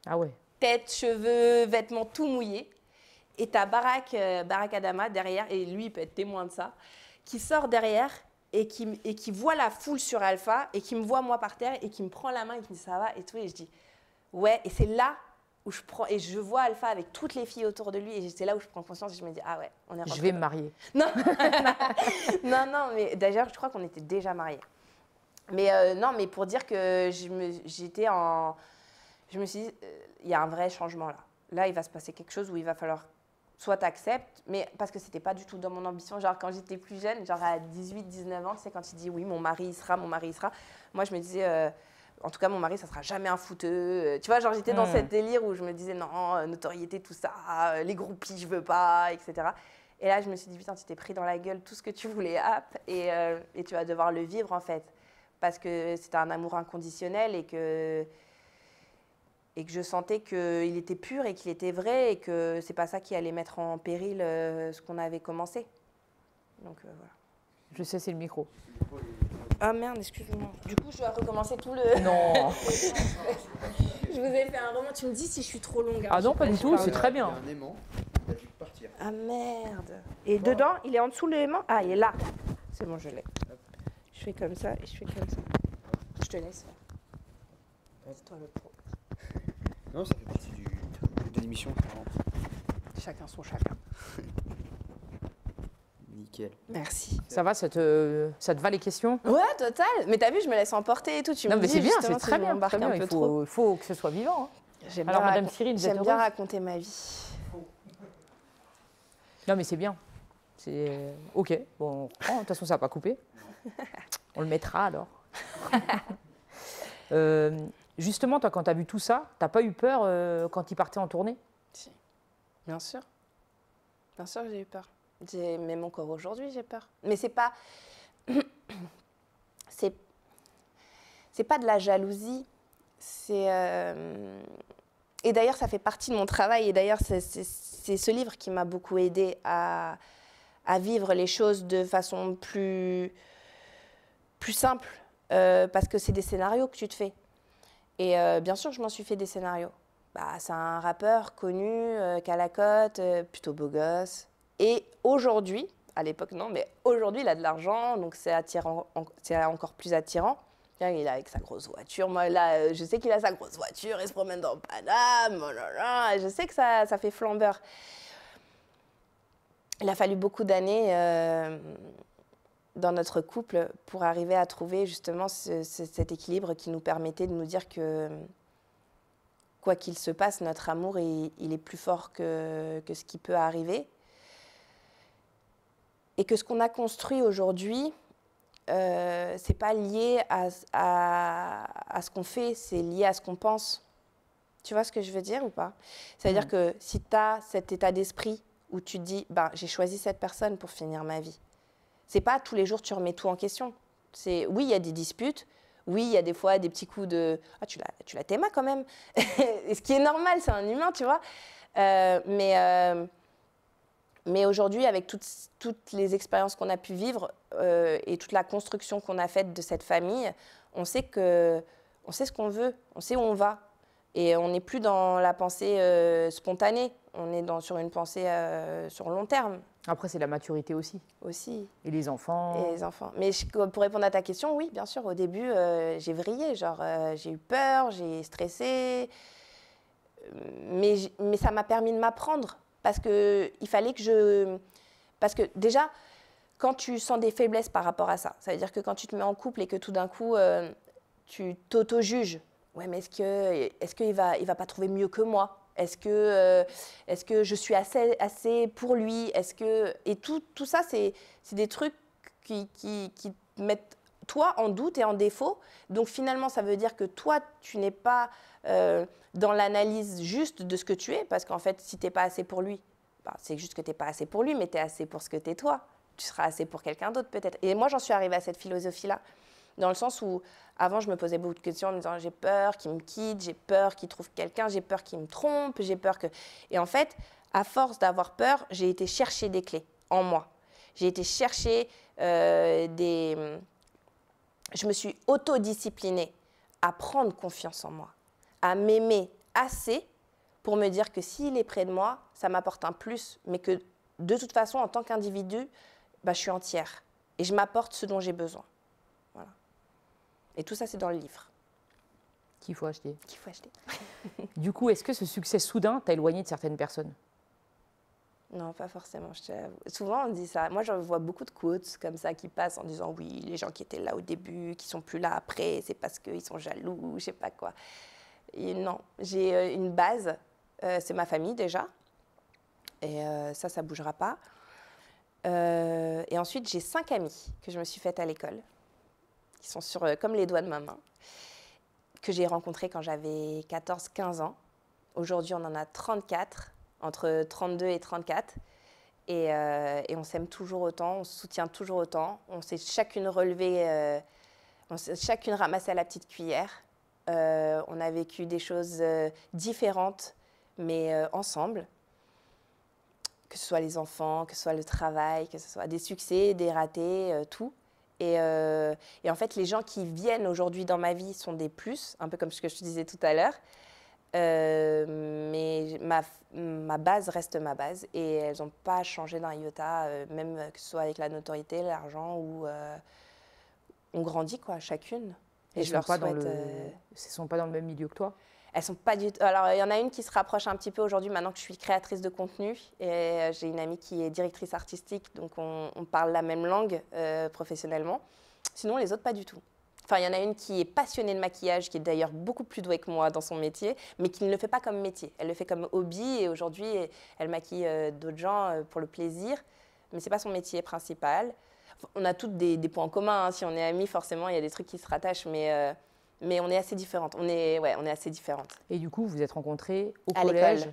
Ah ouais. Tête, cheveux, vêtements, tout mouillés. Et t'as Barack Adama derrière, et lui, il peut être témoin de ça, qui sort derrière et qui voit la foule sur Alpha, et qui me voit, moi, par terre, et qui me prend la main, et qui me dit, ça va, et tout. Et je dis, ouais. Et c'est là où je vois Alpha avec toutes les filles autour de lui, et c'est là où je prends conscience et je me dis, ah ouais, on est rentré. Je vais me marier. Non, non, mais d'ailleurs, je crois qu'on était déjà mariés. Mais non, mais pour dire que je me suis dit, il y a un vrai changement là. Là, il va se passer quelque chose où il va falloir soit t'acceptes, mais parce que c'était pas du tout dans mon ambition. Genre, quand j'étais plus jeune, genre à 18, 19 ans, tu sais, quand il dit, oui, mon mari, il sera, moi, je me disais... en tout cas, mon mari, ça sera jamais un fouteux. Tu vois, genre, j'étais dans cette délire où je me disais, non, notoriété, tout ça, les groupies, je veux pas, etc. Et là, je me suis dit, putain, tu t'es pris dans la gueule tout ce que tu voulais, hop, et tu vas devoir le vivre, en fait. Parce que c'était un amour inconditionnel et que je sentais qu'il était pur et qu'il était vrai et que c'est pas ça qui allait mettre en péril ce qu'on avait commencé. Donc, voilà. Je sais, c'est le micro. Ah merde, excuse-moi. Du coup, je dois recommencer tout le... Non. Je vous ai fait un roman, tu me dis si je suis trop longue. Hein. Ah non, pas du tout, c'est très bien. Il y a un aimant, il a dû partir. Ah merde. Et dedans, il est en dessous l'aimant? Ah, il est là. C'est bon, je l'ai. Je fais comme ça et je fais comme ça. Je te laisse faire. C'est toi le pro. Non, ça fait partie de l'émission. Chacun son chacun. Nickel. Merci. Ça va, ça te va les questions? Ouais, total. Mais t'as vu, je me laisse emporter et tout. Tu Non, me mais dis c'est bien, justement c'est si très je bien. m'embarque un peu trop. Il faut que ce soit vivant. Hein. J'aime Alors, bien Madame Cyril, vous êtes j'aime bien heureuse? raconter ma vie. Non, mais c'est bien. C'est OK. Bon, on reprend. De toute façon, ça va pas couper. On le mettra alors. Justement, toi, quand tu as vu tout ça, t'as pas eu peur quand il partait en tournée? Si. Bien sûr. Bien sûr que j'ai eu peur. Même encore aujourd'hui, j'ai peur. Mais c'est pas... c'est pas de la jalousie. C'est... Et d'ailleurs, ça fait partie de mon travail. Et d'ailleurs, c'est ce livre qui m'a beaucoup aidée à vivre les choses de façon plus simple. Parce que c'est des scénarios que tu te fais. Et bien sûr, je m'en suis fait des scénarios. Bah, c'est un rappeur connu, qui a la cote, plutôt beau gosse. Et aujourd'hui, à l'époque non, mais aujourd'hui, il a de l'argent, donc c'est attirant, c'est encore plus attirant. Il est avec sa grosse voiture. Moi, là, je sais qu'il a sa grosse voiture, il se promène dans Paname, oh là là, et je sais que ça fait flambeur. Il a fallu beaucoup d'années dans notre couple pour arriver à trouver justement cet équilibre qui nous permettait de nous dire que quoi qu'il se passe, notre amour, il est plus fort que ce qui peut arriver. Et que ce qu'on a construit aujourd'hui, c'est pas lié à ce qu'on fait, c'est lié à ce qu'on pense. Tu vois ce que je veux dire ou pas? C'est-à-dire que si tu as cet état d'esprit où tu te dis, ben, j'ai choisi cette personne pour finir ma vie. C'est pas tous les jours tu remets tout en question. Oui, il y a des disputes. Oui, il y a des fois des petits coups de « Ah, tu la t'aimas quand même !» Ce qui est normal, c'est un humain, tu vois. Mais aujourd'hui, avec toutes les expériences qu'on a pu vivre et toute la construction qu'on a faite de cette famille, on sait ce qu'on veut, on sait où on va. Et on n'est plus dans la pensée spontanée, on est sur une pensée sur long terme. Après, c'est la maturité aussi. Aussi. Et les enfants. Et les enfants. Mais pour répondre à ta question, oui, bien sûr, au début, j'ai vrillé. Genre, j'ai eu peur, j'ai stressé. Mais ça m'a permis de m'apprendre. Parce qu'il fallait que je... Parce que déjà, quand tu sens des faiblesses par rapport à ça, ça veut dire que quand tu te mets en couple et que tout d'un coup, tu t'auto-juges. Ouais, mais est-ce qu'il va pas trouver mieux que moi? Est-ce que je suis assez pour lui? Et tout ça, c'est des trucs qui te mettent toi en doute et en défaut. Donc finalement, ça veut dire que toi, tu n'es pas dans l'analyse juste de ce que tu es. Parce qu'en fait, si tu n'es pas assez pour lui, bah, c'est juste que tu n'es pas assez pour lui, mais tu es assez pour ce que tu es toi. Tu seras assez pour quelqu'un d'autre peut-être. Et moi, j'en suis arrivée à cette philosophie-là. Dans le sens où, avant, je me posais beaucoup de questions en me disant j'ai peur qu'il me quitte, j'ai peur qu'il trouve quelqu'un, j'ai peur qu'il me trompe, j'ai peur que... Et en fait, à force d'avoir peur, j'ai été chercher des clés en moi. J'ai été chercher Je me suis autodisciplinée à prendre confiance en moi, à m'aimer assez pour me dire que s'il est près de moi, ça m'apporte un plus, mais que de toute façon, en tant qu'individu, bah, je suis entière et je m'apporte ce dont j'ai besoin. Voilà. Et tout ça, c'est dans le livre. Qu'il faut acheter. Qu'il faut acheter. Du coup, est-ce que ce succès soudain t'a éloigné de certaines personnes? Non, pas forcément, je t'avoue. Souvent, on dit ça. Moi, j'en vois beaucoup de quotes comme ça qui passent en disant oui, les gens qui étaient là au début, qui sont plus là après, c'est parce qu'ils sont jaloux, je sais pas quoi. Et non, j'ai une base, c'est ma famille déjà. Et ça bougera pas. Et ensuite, j'ai 5 amis que je me suis faites à l'école, qui sont comme les doigts de ma main, que j'ai rencontrés quand j'avais 14-15 ans. Aujourd'hui, on en a 34, entre 32 et 34. Et on s'aime toujours autant, on se soutient toujours autant. On s'est chacune relevée, on s'est chacune ramassée à la petite cuillère. On a vécu des choses différentes, mais ensemble. Que ce soit les enfants, que ce soit le travail, que ce soit des succès, des ratés, tout. Et en fait, les gens qui viennent aujourd'hui dans ma vie sont des plus, un peu comme ce que je te disais tout à l'heure. Mais ma base reste ma base et elles n'ont pas changé d'un iota, même que ce soit avec la notoriété, l'argent ou on grandit quoi, chacune. Et je leur souhaite. Elles ne sont pas dans le même milieu que toi? Elles sont pas du tout. Alors il y en a une qui se rapproche un petit peu aujourd'hui maintenant que je suis créatrice de contenu et j'ai une amie qui est directrice artistique, donc on parle la même langue professionnellement. Sinon les autres pas du tout. Enfin, il y en a une qui est passionnée de maquillage, qui est d'ailleurs beaucoup plus douée que moi dans son métier, mais qui ne le fait pas comme métier. Elle le fait comme hobby et aujourd'hui, elle maquille d'autres gens pour le plaisir, mais ce n'est pas son métier principal. Enfin, on a toutes des points communs. Hein. Si on est amis, forcément, il y a des trucs qui se rattachent, mais on est assez différentes. On est assez différentes. Et du coup, vous vous êtes rencontrées au collège?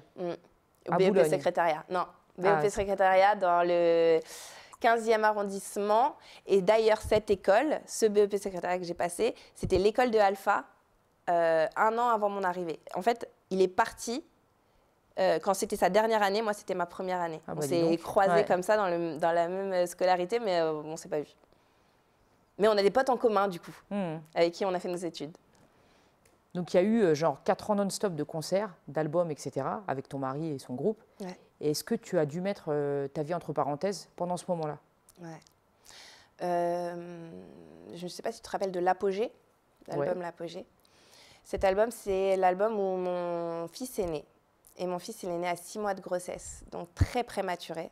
Au BEP secrétariat. Non, BEP secrétariat dans le 15e arrondissement. Et d'ailleurs, cette école, ce BEP secrétariat que j'ai passé, c'était l'école de Alpha 1 an avant mon arrivée. En fait, il est parti quand c'était sa dernière année. Moi, c'était ma première année. On s'est croisés comme ça dans la même scolarité, mais on ne s'est pas vus. Mais on a des potes en commun, du coup, avec qui on a fait nos études. Donc, il y a eu genre 4 ans non-stop de concerts, d'albums, etc., avec ton mari et son groupe. Ouais. Et est-ce que tu as dû mettre ta vie entre parenthèses pendant ce moment-là? Ouais. Je ne sais pas si tu te rappelles de l'Apogée, l'album L'Apogée. Cet album, c'est l'album où mon fils est né. Et mon fils, il est né à 6 mois de grossesse, donc très prématuré.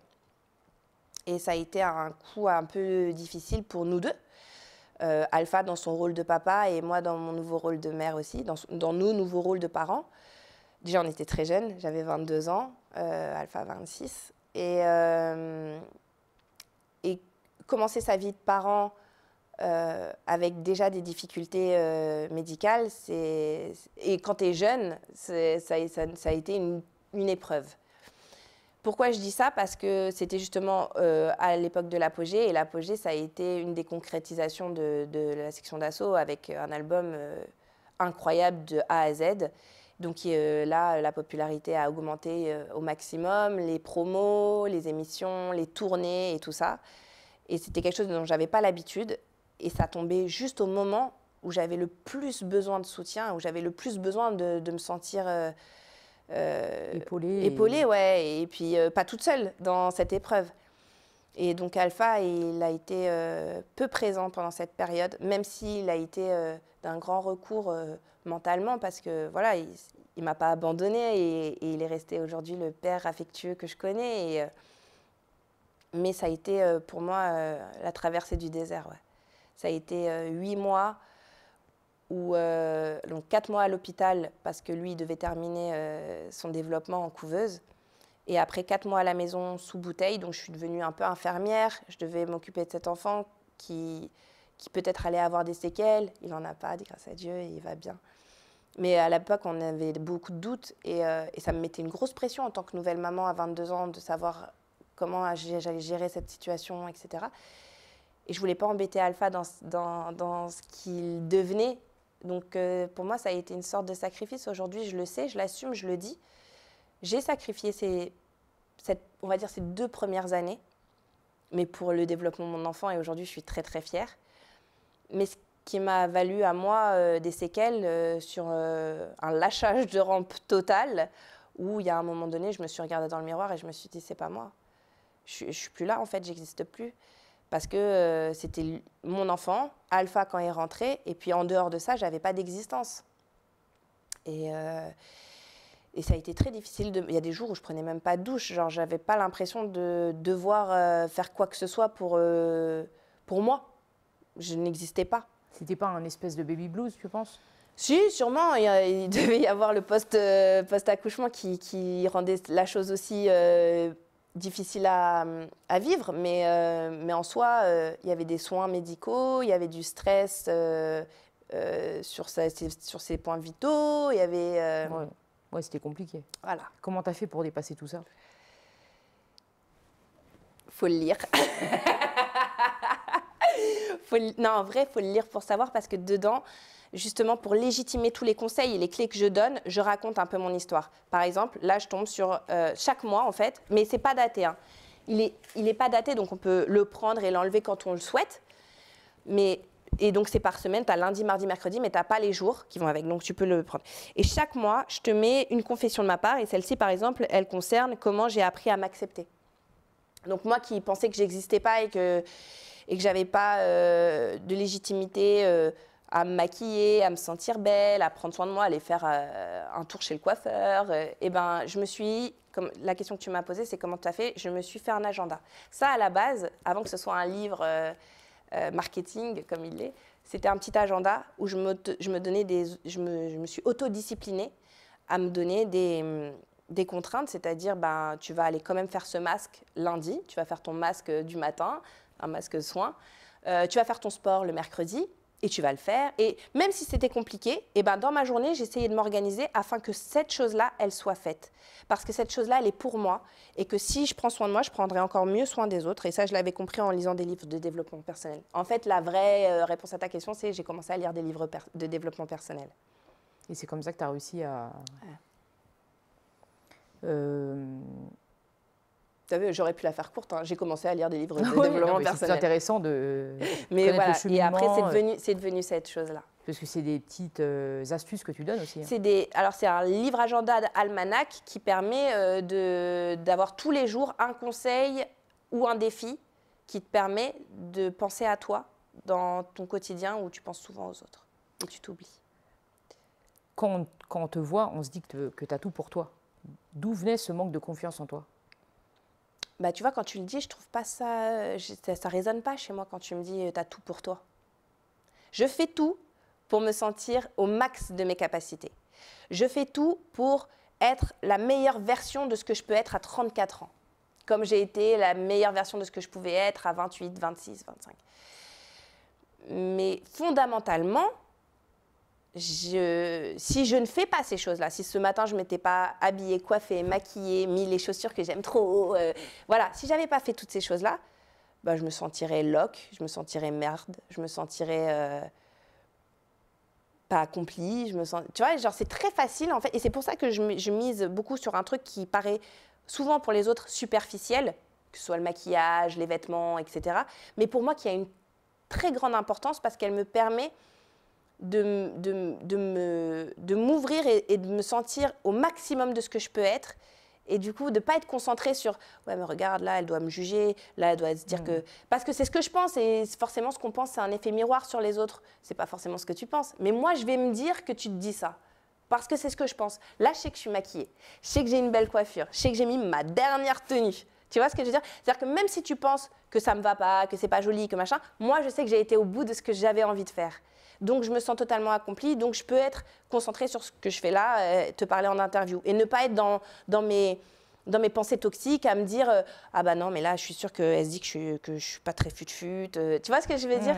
Et ça a été un coup un peu difficile pour nous deux. Alpha dans son rôle de papa et moi dans mon nouveau rôle de mère aussi, dans nos nouveaux rôles de parents. Déjà, on était très jeunes, j'avais 22 ans, Alpha 26. Et commencer sa vie de parent avec déjà des difficultés médicales, et quand tu es jeune, ça a été une épreuve. Pourquoi je dis ça? Parce que c'était justement à l'époque de l'Apogée, et l'Apogée, ça a été une des concrétisations de la section d'assaut avec un album incroyable de A à Z. Donc là, la popularité a augmenté au maximum, les promos, les émissions, les tournées et tout ça. Et c'était quelque chose dont je n'avais pas l'habitude. Et ça tombait juste au moment où j'avais le plus besoin de soutien, où j'avais le plus besoin de me sentir épaulée, ouais. Et puis pas toute seule dans cette épreuve. Et donc Alpha, il a été peu présent pendant cette période, même s'il a été d'un grand recours mentalement, parce que voilà, il ne m'a pas abandonnée et il est resté aujourd'hui le père affectueux que je connais. Mais ça a été pour moi la traversée du désert. Ouais. Ça a été 8 mois, donc 4 mois à l'hôpital parce que lui devait terminer son développement en couveuse. Et après 4 mois à la maison sous bouteille, donc je suis devenue un peu infirmière. Je devais m'occuper de cet enfant qui peut-être allait avoir des séquelles. Il n'en a pas, grâce à Dieu, et il va bien. Mais à l'époque, on avait beaucoup de doutes et ça me mettait une grosse pression en tant que nouvelle maman à 22 ans de savoir comment j'allais gérer cette situation, etc. Et je ne voulais pas embêter Alpha dans ce qu'il devenait. Donc pour moi, ça a été une sorte de sacrifice. Aujourd'hui, je le sais, je l'assume, je le dis. J'ai sacrifié on va dire ces 2 premières années, mais pour le développement de mon enfant, et aujourd'hui, je suis très, très fière. Mais ce qui m'a valu à moi des séquelles sur un lâchage de rampe total, où il y a un moment donné, je me suis regardée dans le miroir et je me suis dit, c'est pas moi. Je ne suis plus là, en fait, j'existe plus. Parce que c'était mon enfant, Alpha quand il est rentré, et puis en dehors de ça, je n'avais pas d'existence. Et ça a été très difficile. Il y a des jours où je ne prenais même pas de douche. Genre, je n'avais pas l'impression de devoir faire quoi que ce soit pour moi. Je n'existais pas. C'était pas un espèce de baby blues, tu penses? Si, sûrement. Il devait y avoir le post-accouchement qui rendait la chose aussi difficile à vivre. Mais en soi, il y avait des soins médicaux, il y avait du stress sur ses points vitaux. Il y avait... Ouais, c'était compliqué. Voilà. Comment tu as fait pour dépasser tout ça? Faut le lire. Non, en vrai, il faut le lire pour savoir, parce que dedans, justement, pour légitimer tous les conseils et les clés que je donne, je raconte un peu mon histoire. Par exemple, là, je tombe sur chaque mois, en fait, mais ce n'est pas daté. Hein. Il est pas daté, donc on peut le prendre et l'enlever quand on le souhaite. Et donc, c'est par semaine, tu as lundi, mardi, mercredi, mais tu n'as pas les jours qui vont avec, donc tu peux le prendre. Et chaque mois, je te mets une confession de ma part, et celle-ci, par exemple, elle concerne comment j'ai appris à m'accepter. Donc moi qui pensais que j'existais pas et que j'avais pas de légitimité à me maquiller, à me sentir belle, à prendre soin de moi, à aller faire un tour chez le coiffeur, et ben je me suis, comme la question que tu m'as posée, c'est comment tu as fait, je me suis fait un agenda. Ça à la base, avant que ce soit un livre marketing comme il l'est, c'était un petit agenda où je me suis autodisciplinée à me donner des contraintes, c'est-à-dire tu vas aller quand même faire ce masque lundi, tu vas faire ton masque du matin, un masque soin, tu vas faire ton sport le mercredi et tu vas le faire. Et même si c'était compliqué, dans ma journée, j'essayais de m'organiser afin que cette chose-là, elle soit faite. Parce que cette chose-là, elle est pour moi et que si je prends soin de moi, je prendrai encore mieux soin des autres. Et ça, je l'avais compris en lisant des livres de développement personnel. En fait, la vraie réponse à ta question, c'est j'ai commencé à lire des livres de développement personnel. Et c'est comme ça que tu as réussi à... Tu savez, j'aurais pu la faire courte. J'ai commencé à lire des livres de développement personnel. C'est intéressant de mais voilà. Et après, c'est devenu cette chose-là. Parce que c'est des petites astuces que tu donnes aussi. Alors, c'est un livre agenda almanach qui permet d'avoir tous les jours un conseil ou un défi qui te permet de penser à toi dans ton quotidien où tu penses souvent aux autres et tu t'oublies. Quand on te voit, on se dit que tu as tout pour toi. D'où venait ce manque de confiance en toi ? Tu vois, quand tu le dis, je trouve pas ça résonne pas chez moi quand tu me dis t'as tout pour toi. Je fais tout pour me sentir au max de mes capacités. Je fais tout pour être la meilleure version de ce que je peux être à 34 ans, comme j'ai été la meilleure version de ce que je pouvais être à 28, 26, 25. Mais fondamentalement, si je ne fais pas ces choses-là, si ce matin je ne m'étais pas habillée, coiffée, maquillée, mis les chaussures que j'aime trop, voilà, si je n'avais pas fait toutes ces choses-là, je me sentirais loque, je me sentirais merde, je me sentirais pas accomplie, tu vois, genre c'est très facile en fait, et c'est pour ça que je mise beaucoup sur un truc qui paraît souvent pour les autres superficiel, que ce soit le maquillage, les vêtements, etc. Mais pour moi qui a une très grande importance parce qu'elle me permet de m'ouvrir et de me sentir au maximum de ce que je peux être et du coup de ne pas être concentrée sur « ouais mais regarde là elle doit me juger, là elle doit se dire que… » Parce que c'est ce que je pense et forcément ce qu'on pense c'est un effet miroir sur les autres, c'est pas forcément ce que tu penses. Mais moi je vais me dire que tu te dis ça parce que c'est ce que je pense. Là je sais que je suis maquillée, je sais que j'ai une belle coiffure, je sais que j'ai mis ma dernière tenue. Tu vois ce que je veux dire? C'est-à-dire que même si tu penses que ça me va pas, que c'est pas joli, que machin, moi je sais que j'ai été au bout de ce que j'avais envie de faire. Donc, je me sens totalement accomplie. Donc, je peux être concentrée sur ce que je fais là, te parler en interview. Et ne pas être dans mes pensées toxiques à me dire ah bah non, mais là, je suis sûre qu'elle se dit que je suis pas très fut-fut. Tu vois ce que je veux dire?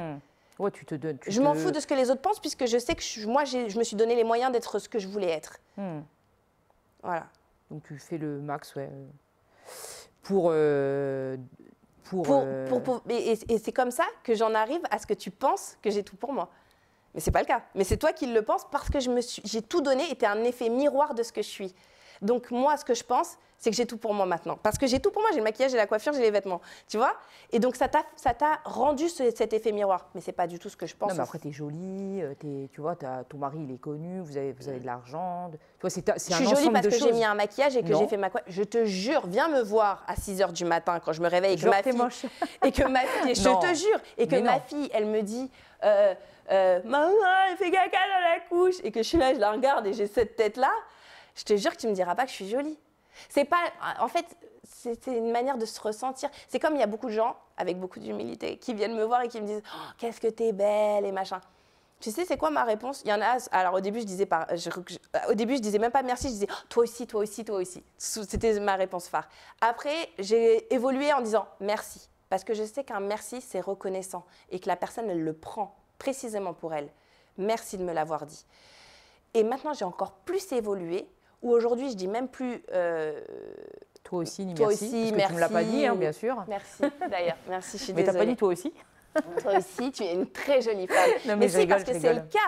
Ouais, tu te donnes. Je m'en fous de ce que les autres pensent puisque je sais que je me suis donné les moyens d'être ce que je voulais être. Voilà. Donc, tu fais le max, ouais. Et c'est comme ça que j'en arrive à ce que tu penses que j'ai tout pour moi. Mais ce n'est pas le cas. Mais c'est toi qui le penses parce que j'ai tout donné et tu es un effet miroir de ce que je suis. Donc moi, ce que je pense, c'est que j'ai tout pour moi maintenant. Parce que j'ai tout pour moi, j'ai le maquillage, j'ai la coiffure, j'ai les vêtements. Tu vois? Et donc ça t'a rendu cet effet miroir. Mais ce n'est pas du tout ce que je pense. Non, mais après, tu es jolie, tu vois, ton mari, il est connu, vous avez de l'argent. Tu vois, c'est un ensemble de choses. Je suis jolie parce que j'ai mis un maquillage et que j'ai fait ma coiffure. Je te jure, viens me voir à 6h du matin quand je me réveille et que ma fille… et que ma fille, je te jure, et que ma fille, elle me dit… maman, elle fait caca dans la couche, et que je suis là, je la regarde et j'ai cette tête-là, je te jure que tu me diras pas que je suis jolie. C'est pas, en fait, c'est une manière de se ressentir. C'est comme il y a beaucoup de gens, avec beaucoup d'humilité, qui viennent me voir et qui me disent oh, qu'est-ce que t'es belle et machin. Tu sais, c'est quoi ma réponse? Il y en a, alors au début, je disais même pas merci, je disais oh, toi aussi, toi aussi, toi aussi. C'était ma réponse phare. Après, j'ai évolué en disant merci. Parce que je sais qu'un merci, c'est reconnaissant et que la personne, elle le prend précisément pour elle. Merci de me l'avoir dit. Et maintenant, j'ai encore plus évolué, où aujourd'hui, je dis même plus… toi aussi, ni toi merci, aussi, parce que merci, tu ne me l'as pas dit, hein, bien sûr. Merci, d'ailleurs. Merci, je suis désolée. Mais tu n'as pas dit toi aussi. Toi aussi, tu es une très jolie femme. Non, mais si, parce que c'est le cas.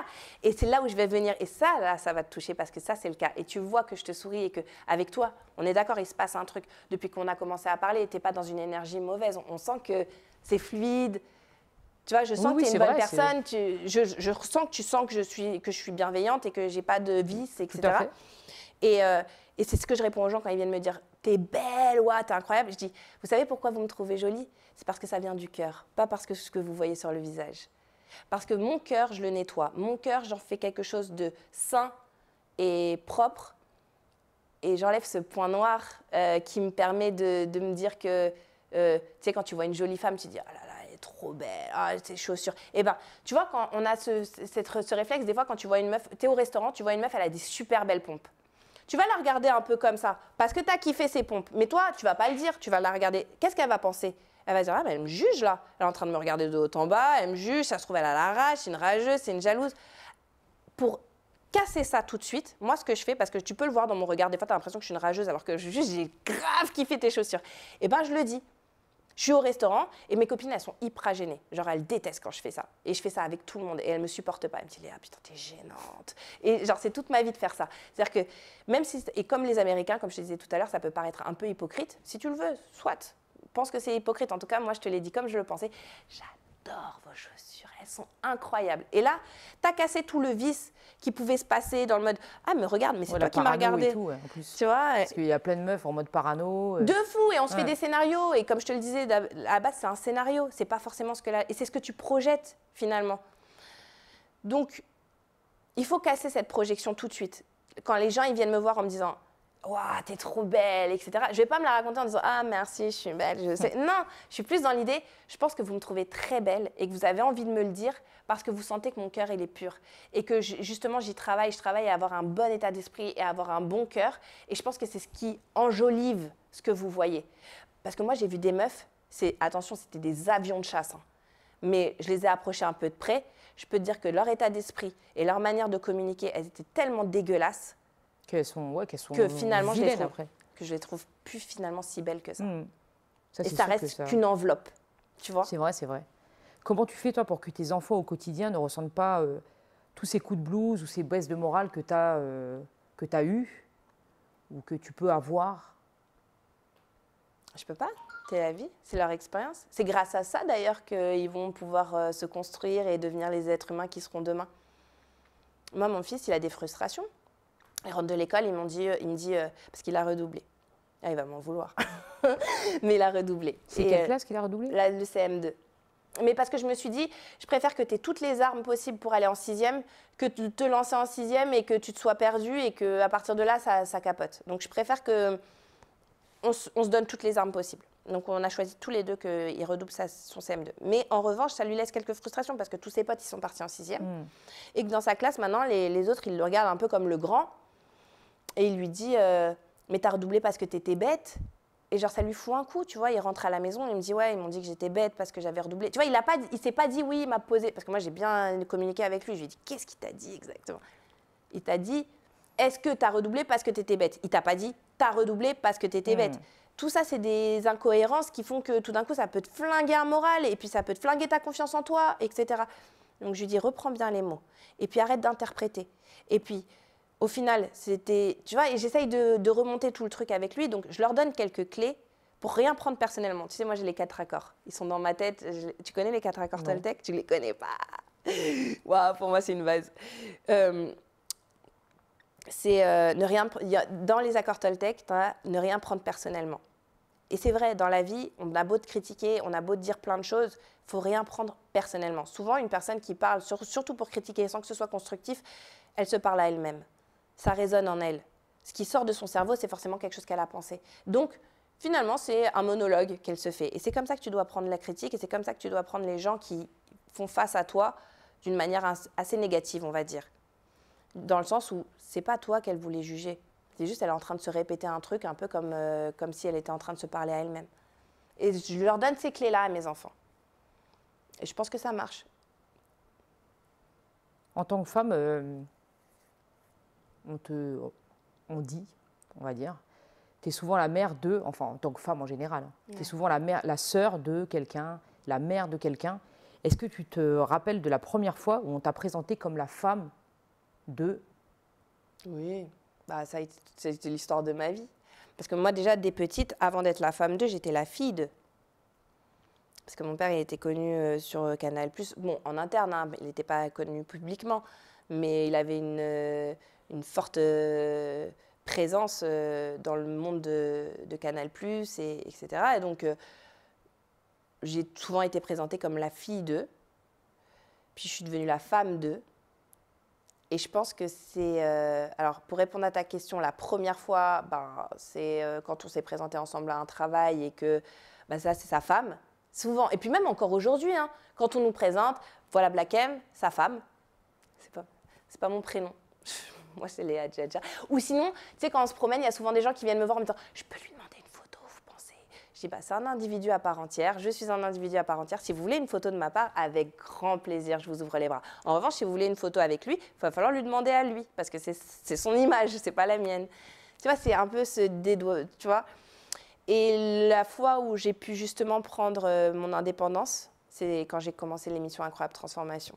Et c'est là où je vais venir. Et ça, là, ça va te toucher parce que ça, c'est le cas. Et tu vois que je te souris et qu'avec toi, on est d'accord, il se passe un truc. Depuis qu'on a commencé à parler, tu n'es pas dans une énergie mauvaise. On sent que c'est fluide. Tu vois, je sens que tu es une c'est bonne vrai, personne, je ressens que tu sens que je suis bienveillante et que j'ai pas de vices, etc. Tout à fait. Et c'est ce que je réponds aux gens quand ils viennent me dire « T'es belle, ouais, t'es incroyable ». Je dis « Vous savez pourquoi vous me trouvez jolie? C'est parce que ça vient du cœur, pas parce que ce que vous voyez sur le visage. Parce que mon cœur, je le nettoie. Mon cœur, j'en fais quelque chose de sain et propre. Et j'enlève ce point noir qui me permet de me dire que, tu sais, quand tu vois une jolie femme, tu te dis « Oh là là, elle est trop belle, ah, ses chaussures ». Et ben, tu vois, quand on a ce réflexe, des fois, quand tu vois une meuf, tu es au restaurant, tu vois une meuf, elle a des super belles pompes. Tu vas la regarder un peu comme ça, parce que tu as kiffé ses pompes. Mais toi, tu vas pas le dire, tu vas la regarder. Qu'est-ce qu'elle va penser? Elle va dire, ah, mais elle me juge là. Elle est en train de me regarder de haut en bas, elle me juge, ça se trouve, elle a la rage, c'est une rageuse, c'est une jalouse. Pour casser ça tout de suite, moi, ce que je fais, parce que tu peux le voir dans mon regard, des fois, tu as l'impression que je suis une rageuse, alors que juste, j'ai grave kiffé tes chaussures. Et ben, je le dis. Je suis au restaurant et mes copines, elles sont hyper gênées. Genre, elles détestent quand je fais ça. Et je fais ça avec tout le monde et elles ne me supportent pas. Elles me disent, Léa, putain, t'es gênante. Et genre, c'est toute ma vie de faire ça. C'est-à-dire que même si, et comme les Américains, comme je te disais tout à l'heure, ça peut paraître un peu hypocrite. Si tu le veux, soit. Pense que c'est hypocrite. En tout cas, moi, je te l'ai dit comme je le pensais. J'adore vos chaussures. Elles sont incroyables. Et là, t'as cassé tout le vice qui pouvait se passer dans le mode ah mais regarde mais c'est toi qui m'as regardé et tout, ouais, en plus. Tu vois, parce qu'il y a plein de meufs en mode parano de fou et on se fait des scénarios et comme je te le disais à la base c'est un scénario, c'est pas forcément ce que là et c'est ce que tu projettes finalement. Donc il faut casser cette projection tout de suite. Quand les gens ils viennent me voir en me disant waouh, t'es trop belle, etc. Je vais pas me la raconter en disant ah merci, je suis belle, je sais. Non, je suis plus dans l'idée, je pense que vous me trouvez très belle et que vous avez envie de me le dire parce que vous sentez que mon cœur il est pur et que justement je travaille à avoir un bon état d'esprit et à avoir un bon cœur et je pense que c'est ce qui enjolive ce que vous voyez. Parce que moi j'ai vu des meufs, attention c'était des avions de chasse, hein, mais je les ai approchées un peu de près, je peux te dire que leur état d'esprit et leur manière de communiquer, elles étaient tellement dégueulasses qu'elles sont que finalement je les trouve plus finalement si belles que ça. Ça et ça reste qu'une enveloppe, tu vois. C'est vrai, c'est vrai. Comment tu fais toi pour que tes enfants au quotidien ne ressentent pas tous ces coups de blues ou ces baisses de morale que tu as eues ou que tu peux avoir? Je peux pas, c'est la vie, c'est leur expérience. C'est grâce à ça d'ailleurs qu'ils vont pouvoir se construire et devenir les êtres humains qui seront demain. Moi, mon fils, il a des frustrations. Il rentre de l'école, il me dit parce qu'il a redoublé. Ah, il va m'en vouloir. Mais il a redoublé. C'est quelle classe qu'il a redoublé? Le CM2. Mais parce que je me suis dit, je préfère que tu aies toutes les armes possibles pour aller en 6e, que de te lancer en 6e et que tu te sois perdu et qu'à partir de là, ça capote. Donc je préfère qu'on se donne toutes les armes possibles. Donc on a choisi tous les deux qu'il redouble son CM2. Mais en revanche, ça lui laisse quelques frustrations parce que tous ses potes, ils sont partis en 6e. Et que dans sa classe, maintenant, les autres, ils le regardent un peu comme le grand. Et il lui dit mais t'as redoublé parce que t'étais bête. Et genre, ça lui fout un coup, tu vois. Il rentre à la maison, il me dit ouais, ils m'ont dit que j'étais bête parce que j'avais redoublé. Tu vois, il s'est pas dit oui, il m'a posé. Parce que moi, j'ai bien communiqué avec lui. Je lui ai dit qu'est-ce qu'il t'a dit exactement? Il t'a dit est-ce que t'as redoublé parce que t'étais bête? Il t'a pas dit t'as redoublé parce que t'étais bête. Tout ça, c'est des incohérences qui font que tout d'un coup, ça peut te flinguer un moral et puis ça peut te flinguer ta confiance en toi, etc. Donc, je lui dis reprends bien les mots. Et puis, arrête d'interpréter. Et puis, au final, c'était, tu vois, et j'essaye de remonter tout le truc avec lui. Donc, je leur donne quelques clés pour rien prendre personnellement. Tu sais, moi, j'ai les 4 accords. Ils sont dans ma tête. Tu connais les 4 accords Toltec? Tu les connais pas. Waouh, pour moi, c'est une base. Dans les accords Toltec, ne rien prendre personnellement. Et c'est vrai, dans la vie, on a beau te critiquer, on a beau te dire plein de choses, il ne faut rien prendre personnellement. Souvent, une personne qui parle, surtout pour critiquer sans que ce soit constructif, elle se parle à elle-même. Ça résonne en elle. Ce qui sort de son cerveau, c'est forcément quelque chose qu'elle a pensé. Donc, finalement, c'est un monologue qu'elle se fait. Et c'est comme ça que tu dois prendre la critique et c'est comme ça que tu dois prendre les gens qui font face à toi d'une manière assez négative, on va dire. Dans le sens où c'est pas toi qu'elle voulait juger. C'est juste elle est en train de se répéter un truc un peu comme si elle était en train de se parler à elle-même. Et je leur donne ces clés-là à mes enfants. Et je pense que ça marche. En tant que femme, on dit, on va dire, tu es souvent la mère de, enfin en tant que femme en général, tu es souvent la sœur de quelqu'un, la mère de quelqu'un. Est-ce que tu te rappelles de la première fois où on t'a présenté comme la femme de... Oui, bah, c'était l'histoire de ma vie. Parce que moi déjà, dès petite, avant d'être la femme de, j'étais la fille de. Parce que mon père, il était connu sur Canal+. Bon, en interne, hein, il n'était pas connu publiquement, mais il avait une forte présence dans le monde de Canal+, etc. Et donc, j'ai souvent été présentée comme la fille d'eux. Puis, je suis devenue la femme d'eux. Et je pense que c'est... alors, pour répondre à ta question, la première fois, c'est quand on s'est présenté ensemble à un travail et que ça, c'est sa femme. Souvent, et puis même encore aujourd'hui, hein, quand on nous présente, voilà Black M, sa femme, c'est pas mon prénom. Moi, c'est Léa Djadja. Ou sinon, tu sais, quand on se promène, il y a souvent des gens qui viennent me voir en me disant « Je peux lui demander une photo, vous pensez ?» Je dis c'est un individu à part entière, je suis un individu à part entière. Si vous voulez une photo de ma part, avec grand plaisir, je vous ouvre les bras. En revanche, si vous voulez une photo avec lui, il va falloir lui demander à lui, parce que c'est son image, c'est pas la mienne. Tu vois, c'est un peu ce dédoigt, tu vois. Et la fois où j'ai pu justement prendre mon indépendance, c'est quand j'ai commencé l'émission Incroyable Transformation,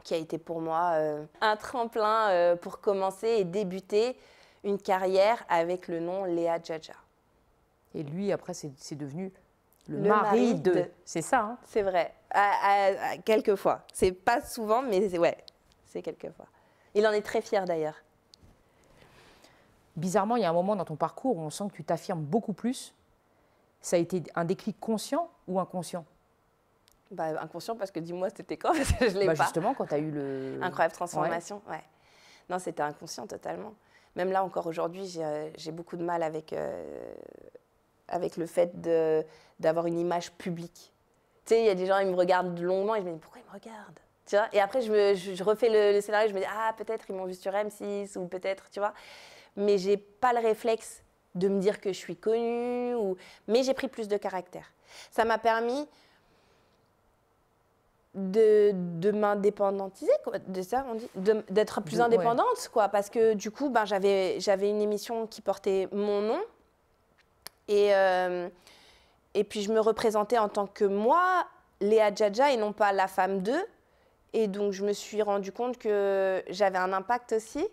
qui a été pour moi un tremplin pour commencer et débuter une carrière avec le nom Léa Djadja. Et lui, après, c'est devenu le mari de... C'est ça, hein? C'est vrai, quelquefois. C'est pas souvent, mais c'est quelquefois. Il en est très fier d'ailleurs. Bizarrement, il y a un moment dans ton parcours où on sent que tu t'affirmes beaucoup plus. Ça a été un déclic conscient ou inconscient? Inconscient, parce que dis-moi, c'était quand? Parce que je l'ai pas. Justement, quand tu as eu le... Incroyable Transformation, ouais. Non, c'était inconscient totalement. Même là, encore aujourd'hui, j'ai beaucoup de mal avec le fait d'avoir une image publique. Tu sais, il y a des gens, ils me regardent longuement et je me dis, pourquoi ils me regardent? Tu vois? Et après, je refais le scénario, je me dis, peut-être ils m'ont vu sur M6 ou peut-être, tu vois. Mais je n'ai pas le réflexe de me dire que je suis connue. Mais j'ai pris plus de caractère. Ça m'a permis de m'indépendantiser, de ça on dit, d'être plus indépendante, quoi, parce que du coup, j'avais une émission qui portait mon nom et puis je me représentais en tant que moi, Léa Djadja, et non pas la femme d'eux. Et donc, je me suis rendu compte que j'avais un impact aussi,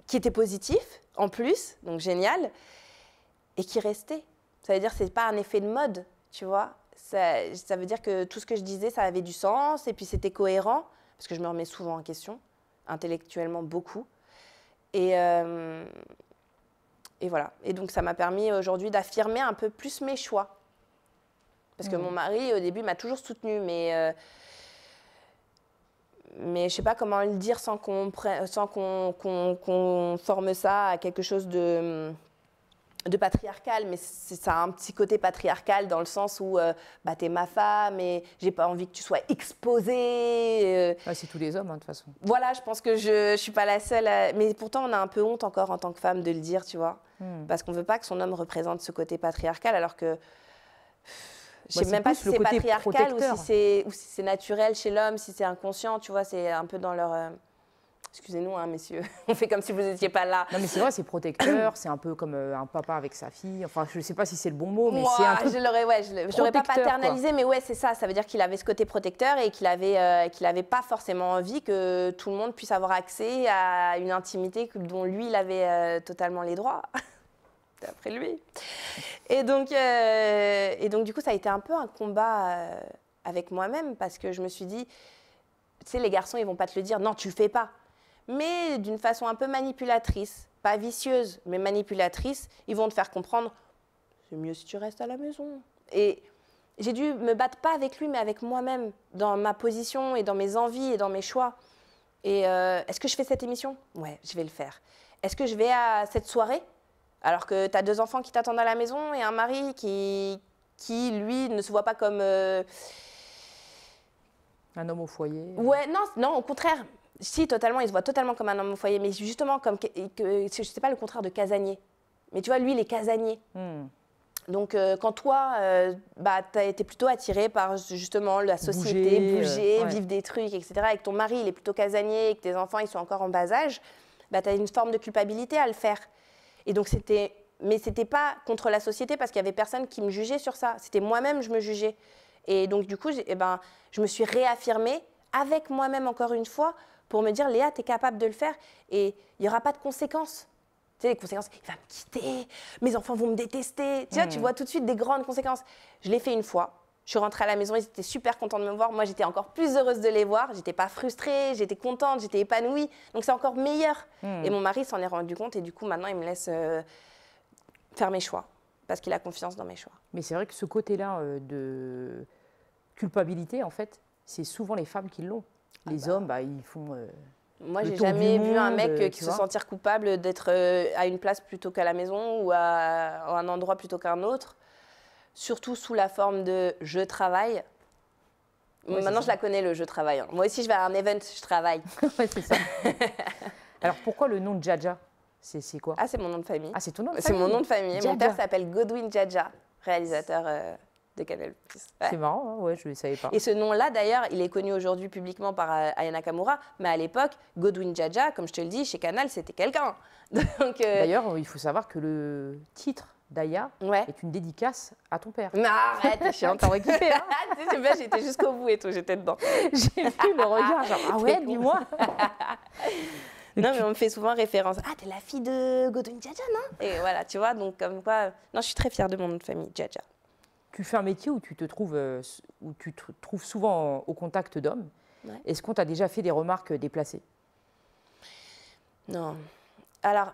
qui était positif, en plus, donc génial, et qui restait. Ça veut dire que ce n'est pas un effet de mode, tu vois. Ça veut dire que tout ce que je disais, ça avait du sens, et puis c'était cohérent, parce que je me remets souvent en question, intellectuellement beaucoup. Et voilà. Et donc, ça m'a permis aujourd'hui d'affirmer un peu plus mes choix. Parce que mon mari, au début, m'a toujours soutenue, mais je ne sais pas comment le dire sans qu'on forme ça à quelque chose de patriarcal, mais ça a un petit côté patriarcal dans le sens où t'es ma femme et j'ai pas envie que tu sois exposée. C'est tous les hommes, hein, de toute façon. Voilà, je pense que je suis pas la seule. Mais pourtant, on a un peu honte encore en tant que femme de le dire, tu vois. Parce qu'on veut pas que son homme représente ce côté patriarcal, alors que je sais même pas si c'est patriarcal ou si c'est naturel chez l'homme, si c'est inconscient, tu vois, c'est un peu dans leur... Excusez-nous, hein, messieurs, on fait comme si vous n'étiez pas là. Non, mais c'est vrai, c'est protecteur, c'est un peu comme un papa avec sa fille. Enfin, je ne sais pas si c'est le bon mot, mais c'est un truc. Je l'aurais pas paternalisé, quoi. Mais ouais, c'est ça. Ça veut dire qu'il avait ce côté protecteur et qu'il avait pas forcément envie que tout le monde puisse avoir accès à une intimité dont lui, il avait totalement les droits. D'après lui. Et donc, du coup, ça a été un peu un combat avec moi-même parce que je me suis dit, tu sais, les garçons, ils vont pas te le dire, non, tu le fais pas. Mais d'une façon un peu manipulatrice, pas vicieuse, mais manipulatrice, ils vont te faire comprendre, c'est mieux si tu restes à la maison. Et j'ai dû me battre pas avec lui, mais avec moi-même, dans ma position et dans mes envies et dans mes choix. Et est-ce que je fais cette émission? Ouais, je vais le faire. Est-ce que je vais à cette soirée? Alors que tu as 2 enfants qui t'attendent à la maison et un mari qui lui, ne se voit pas comme... Un homme au foyer. Ouais, non, au contraire. Si, totalement, il se voit totalement comme un homme au foyer, mais justement, comme je ne sais pas le contraire de casanier. Mais tu vois, lui, il est casanier. Donc, quand toi, t'es plutôt attiré par justement la société, bouger, vivre des trucs, etc., et que ton mari, il est plutôt casanier, et que tes enfants, ils sont encore en bas âge, tu as une forme de culpabilité à le faire. Et donc, mais c'était pas contre la société parce qu'il y avait personne qui me jugeait sur ça. C'était moi-même, je me jugeais. Et donc, du coup, je me suis réaffirmée avec moi-même encore une fois pour me dire, Léa, tu es capable de le faire et il n'y aura pas de conséquences. Tu sais, les conséquences, il va me quitter, mes enfants vont me détester. Tu vois tout de suite des grandes conséquences. Je l'ai fait une fois Je suis rentrée à la maison, ils étaient super contents de me voir. Moi, j'étais encore plus heureuse de les voir. J'étais pas frustrée, j'étais contente, j'étais épanouie. Donc, c'est encore meilleur. Et mon mari s'en est rendu compte. Et du coup, maintenant, il me laisse faire mes choix. Parce qu'il a confiance dans mes choix. Mais c'est vrai que ce côté-là de culpabilité, en fait, c'est souvent les femmes qui l'ont. Les hommes, ils font... Moi, j'ai jamais vu un mec qui se sentir coupable d'être à une place plutôt qu'à la maison ou à un endroit plutôt qu'un autre. Surtout sous la forme de « je travaille ». Maintenant, je la connais, le « je travaille ». Moi aussi, je vais à un event, je travaille. Ouais, c'est ça. Alors, pourquoi le nom de Djadja? C'est quoi? Ah, c'est mon nom de famille. Ah, c'est ton nom de famille? C'est mon nom de famille. Djadja. Mon père s'appelle Godwin Djadja, réalisateur de Canal+. Ouais. C'est marrant, hein, ouais, je ne le savais pas. Et ce nom-là, d'ailleurs, il est connu aujourd'hui publiquement par Aya Nakamura, mais à l'époque, Godwin Djadja, comme je te le dis, chez Canal, c'était quelqu'un. D'ailleurs, il faut savoir que le titre d'Aya est une dédicace à ton père. Mais arrête, t'es chiante, t'en récupé. Hein. C'est bien, j'étais jusqu'au bout et tout, j'étais dedans. J'ai vu le regard, genre, ah ouais, dis-moi. Non, mais on me fait souvent référence. Ah, t'es la fille de Godwin Djadja, non? Et voilà, tu vois, donc comme quoi... Non, je suis très fière de mon nom de famille, Djadja. Tu fais un métier où tu te trouves souvent au contact d'hommes. Ouais. Est-ce qu'on t'a déjà fait des remarques déplacées? Non. Alors,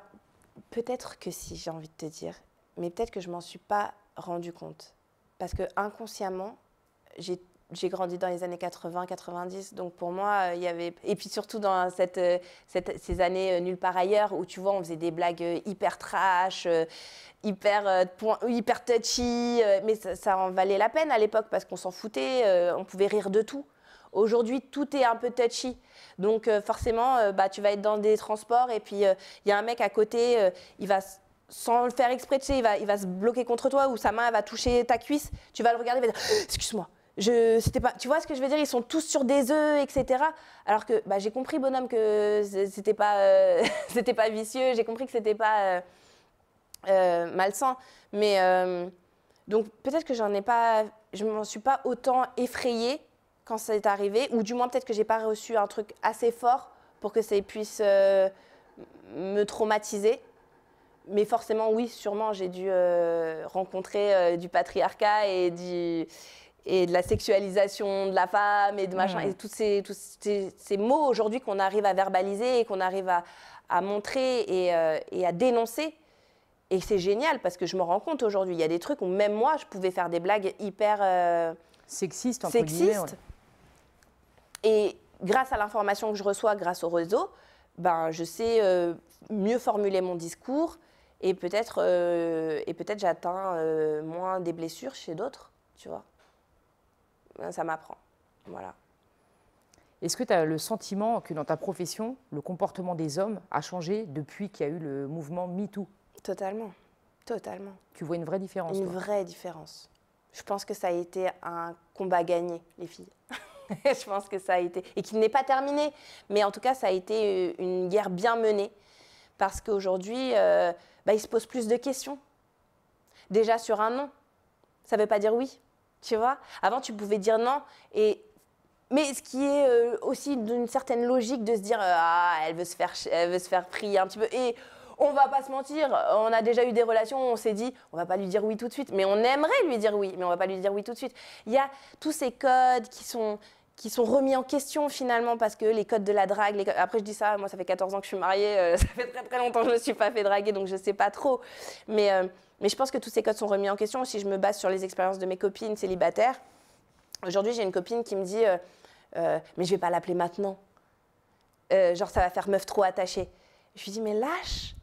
peut-être que si, j'ai envie de te dire. Mais peut-être que je ne m'en suis pas rendu compte. Parce que inconsciemment, j'ai grandi dans les années 80-90. Donc pour moi, il y avait... Et puis surtout dans ces années nulle part ailleurs, où tu vois, on faisait des blagues hyper trash, hyper touchy. Mais ça en valait la peine à l'époque parce qu'on s'en foutait, on pouvait rire de tout. Aujourd'hui, tout est un peu touchy. Donc forcément, tu vas être dans des transports et puis il y a un mec à côté, il va... sans le faire exprès, tu sais, il va se bloquer contre toi ou sa main va toucher ta cuisse. Tu vas le regarder, il va dire « excuse-moi, c'était pas... » Tu vois ce que je veux dire? Ils sont tous sur des œufs, etc. Alors que j'ai compris, bonhomme, que c'était pas, c'était pas vicieux. J'ai compris que c'était pas malsain. Mais donc peut-être que je m'en suis pas autant effrayée quand ça est arrivé. Ou du moins peut-être que j'ai pas reçu un truc assez fort pour que ça puisse me traumatiser. Mais forcément, oui, sûrement, j'ai dû rencontrer du patriarcat et de la sexualisation de la femme et de machin. Et tous ces mots aujourd'hui qu'on arrive à verbaliser et qu'on arrive à montrer et à dénoncer. Et c'est génial parce que je me rends compte aujourd'hui, il y a des trucs où même moi, je pouvais faire des blagues hyper sexistes. Entre guillemets, ouais. Et grâce à l'information que je reçois grâce au réseau, je sais mieux formuler mon discours. Et peut-être j'atteins moins des blessures chez d'autres, tu vois. Ça m'apprend, voilà. Est-ce que tu as le sentiment que dans ta profession, le comportement des hommes a changé depuis qu'il y a eu le mouvement MeToo? Totalement, totalement. Tu vois une vraie différence? Une vraie différence. Je pense que ça a été un combat gagné, les filles. Je pense que ça a été... Et qu'il n'est pas terminé, mais en tout cas, ça a été une guerre bien menée. Parce qu'aujourd'hui... ils se posent plus de questions. Déjà sur un non, ça ne veut pas dire oui, tu vois. Avant, tu pouvais dire non. Mais ce qui est aussi d'une certaine logique de se dire elle veut se faire prier un petit peu. Et on ne va pas se mentir, on a déjà eu des relations où on s'est dit on ne va pas lui dire oui tout de suite. Mais on aimerait lui dire oui, mais on ne va pas lui dire oui tout de suite. Il y a tous ces codes qui sont remis en question finalement parce que les codes de la drague, après je dis ça, moi ça fait 14 ans que je suis mariée, ça fait très très longtemps que je ne me suis pas fait draguer donc je ne sais pas trop. Mais je pense que tous ces codes sont remis en question. Si je me base sur les expériences de mes copines célibataires, aujourd'hui j'ai une copine qui me dit mais je ne vais pas l'appeler maintenant, genre ça va faire meuf trop attachée. Je lui dis mais lâche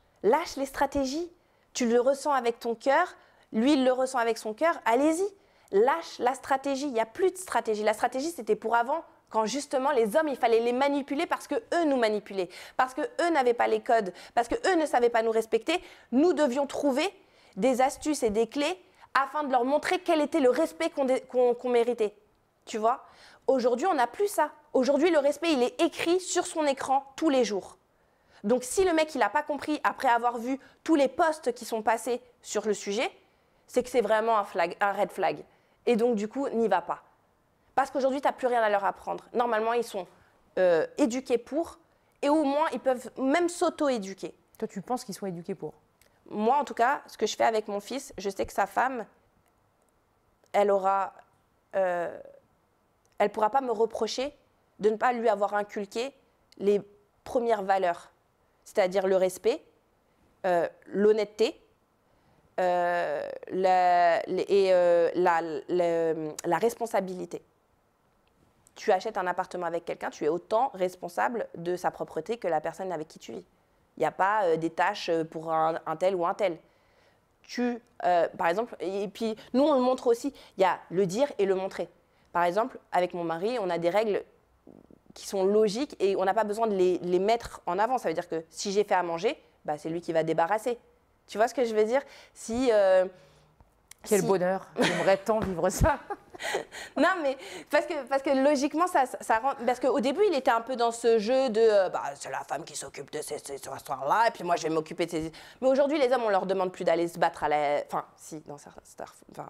les stratégies, tu le ressens avec ton cœur, lui il le ressent avec son cœur, allez-y. Lâche la stratégie, il n'y a plus de stratégie. La stratégie, c'était pour avant, quand justement les hommes, il fallait les manipuler parce qu'eux nous manipulaient, parce qu'eux n'avaient pas les codes, parce qu'eux ne savaient pas nous respecter. Nous devions trouver des astuces et des clés afin de leur montrer quel était le respect qu'on méritait. Tu vois? Aujourd'hui, on n'a plus ça. Aujourd'hui, le respect, il est écrit sur son écran tous les jours. Donc si le mec, il n'a pas compris après avoir vu tous les posts qui sont passés sur le sujet, c'est que c'est vraiment un red flag. Et donc, du coup, n'y va pas. Parce qu'aujourd'hui, tu n'as plus rien à leur apprendre. Normalement, ils sont éduqués pour, et au moins, ils peuvent même s'auto-éduquer. Toi, tu penses qu'ils sont éduqués pour? Moi, en tout cas, ce que je fais avec mon fils, je sais que sa femme, elle aura elle ne pourra pas me reprocher de ne pas lui avoir inculqué les premières valeurs, c'est-à-dire le respect, l'honnêteté la responsabilité. Tu achètes un appartement avec quelqu'un, tu es autant responsable de sa propreté que la personne avec qui tu vis. Il n'y a pas des tâches pour un tel ou un tel. Par exemple, et puis nous on le montre aussi, il y a le dire et le montrer. Par exemple, avec mon mari, on a des règles qui sont logiques et on n'a pas besoin de les mettre en avant. Ça veut dire que si j'ai fait à manger, bah, c'est lui qui va débarrasser. Tu vois ce que je veux dire? Quel bonheur, j'aimerais tant vivre ça. Non, mais parce que logiquement, ça rend. Parce qu'au début, il était un peu dans ce jeu de c'est la femme qui s'occupe de ces histoires-là, et puis moi, je vais m'occuper de ces. Mais aujourd'hui, les hommes, on leur demande plus d'aller se battre à la. Enfin, si, dans certains. Enfin,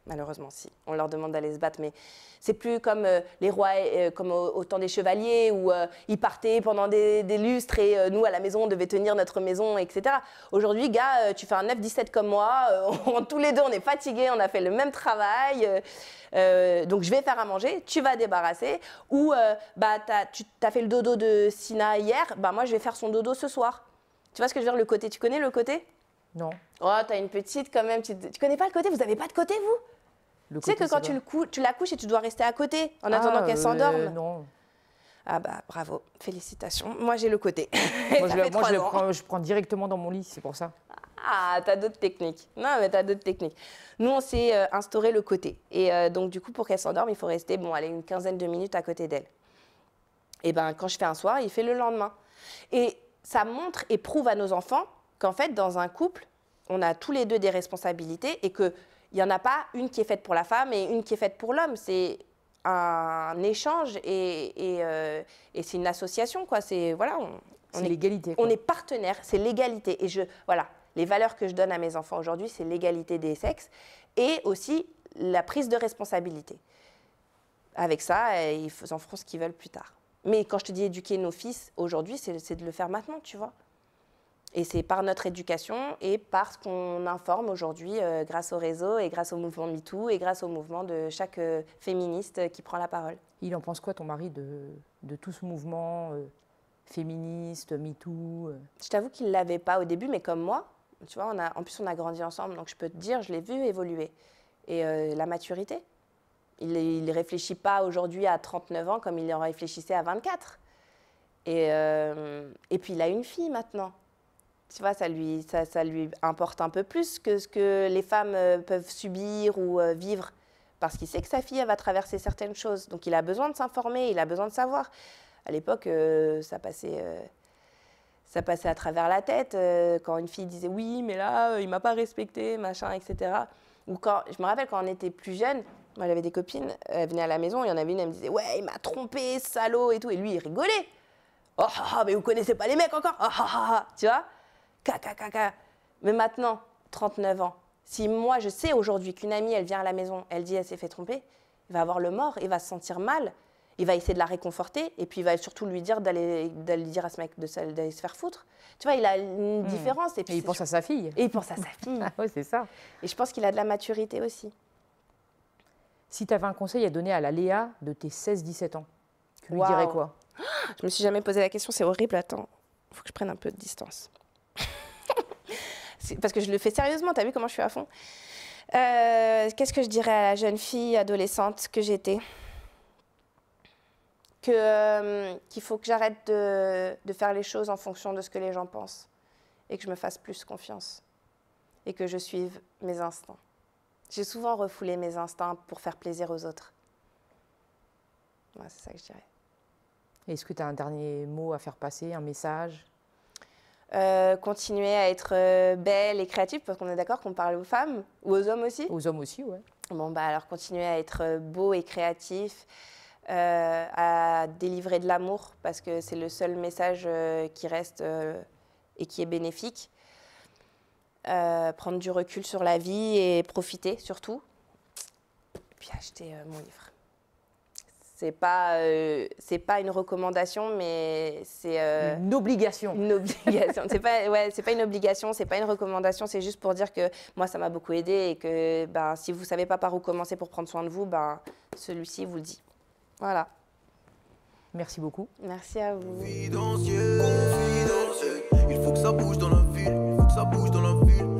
malheureusement, si. On leur demande d'aller se battre, mais c'est plus comme les rois, comme au temps des chevaliers, où ils partaient pendant des lustres et nous, à la maison, on devait tenir notre maison, etc. Aujourd'hui, gars, tu fais un 9-17 comme moi, tous les deux, on est fatigués, on a fait le même travail, donc je vais faire à manger, tu vas débarrasser, ou tu as fait le dodo de Sina hier, bah moi, je vais faire son dodo ce soir. Tu vois ce que je veux dire, le côté, tu connais le côté? Non. Oh, t'as une petite quand même, tu connais pas le côté? Vous n'avez pas de côté, vous? Tu sais que quand tu la couches et tu dois rester à côté en attendant qu'elle s'endorme. Non. Ah bah bravo, félicitations. Moi j'ai le côté. Moi je prends directement dans mon lit, c'est pour ça. Ah, t'as d'autres techniques. Non, mais t'as d'autres techniques. Nous on s'est instauré le côté. Et donc du coup pour qu'elle s'endorme, il faut rester une quinzaine de minutes à côté d'elle. Et ben quand je fais un soir, il fait le lendemain. Et ça montre et prouve à nos enfants qu'en fait dans un couple, on a tous les deux des responsabilités et que il n'y en a pas une qui est faite pour la femme et une qui est faite pour l'homme. C'est un échange et c'est une association, quoi. C'est l'égalité. On est partenaires, c'est l'égalité. Et les valeurs que je donne à mes enfants aujourd'hui, c'est l'égalité des sexes et aussi la prise de responsabilité. Avec ça, ils en feront ce qu'ils veulent plus tard. Mais quand je te dis éduquer nos fils aujourd'hui, c'est de le faire maintenant, tu vois. Et c'est par notre éducation et par ce qu'on informe aujourd'hui grâce au réseau et grâce au mouvement MeToo et grâce au mouvement de chaque féministe qui prend la parole. Il en pense quoi, ton mari, de tout ce mouvement féministe, MeToo Je t'avoue qu'il ne l'avait pas au début, mais comme moi, tu vois, en plus on a grandi ensemble, donc je peux te dire, je l'ai vu évoluer. Et la maturité, il ne réfléchit pas aujourd'hui à 39 ans comme il en réfléchissait à 24. Et puis il a une fille maintenant. Tu vois, ça lui importe un peu plus que ce que les femmes peuvent subir ou vivre. Parce qu'il sait que sa fille, elle va traverser certaines choses. Donc, il a besoin de s'informer, il a besoin de savoir. À l'époque, ça passait à travers la tête. Quand une fille disait « oui, mais là, il ne m'a pas respecté, machin, etc. » Ou je me rappelle quand on était plus jeunes, moi, j'avais des copines, elles venaient à la maison, il y en avait une, elle me disait « ouais, il m'a trompé, salaud, et tout. » Et lui, il rigolait. « Oh, mais vous ne connaissez pas les mecs encore. Tu vois? Mais maintenant, 39 ans, si moi je sais aujourd'hui qu'une amie, elle vient à la maison, elle dit elle s'est fait tromper, il va avoir le mort, il va se sentir mal, il va essayer de la réconforter et puis il va surtout lui dire d'aller dire à ce mec d'aller se faire foutre. Tu vois, il a une différence. Et puis il pense à sa fille. Et il pense à sa fille. Oui, c'est ça. Et je pense qu'il a de la maturité aussi. Si tu avais un conseil à donner à la Léa de tes 16-17 ans, tu lui dirais quoi? Je me suis jamais posé la question, c'est horrible, attends, il faut que je prenne un peu de distance. Parce que je le fais sérieusement, t'as vu comment je suis à fond. Qu'est-ce que je dirais à la jeune fille adolescente que j'étais? Qu'il faut que j'arrête de faire les choses en fonction de ce que les gens pensent et que je me fasse plus confiance et que je suive mes instincts. J'ai souvent refoulé mes instincts pour faire plaisir aux autres. Ouais, c'est ça que je dirais. Est-ce que tu as un dernier mot à faire passer, un message? Continuer à être belle et créative, parce qu'on est d'accord qu'on parle aux femmes ou aux hommes aussi. Aux hommes aussi, ouais. Bon, alors continuer à être beau et créatif, à délivrer de l'amour, parce que c'est le seul message qui reste et qui est bénéfique. Prendre du recul sur la vie et profiter surtout. Puis acheter mon livre. C'est pas une recommandation, mais c'est une obligation. Une obligation. C'est pas une obligation, c'est pas une recommandation. C'est juste pour dire que moi, ça m'a beaucoup aidé et que si vous savez pas par où commencer pour prendre soin de vous, celui-ci vous le dit. Voilà. Merci beaucoup. Merci à vous. Confidentiel, confidentiel. Il faut que ça bouge dans la ville, il faut que ça bouge dans la ville.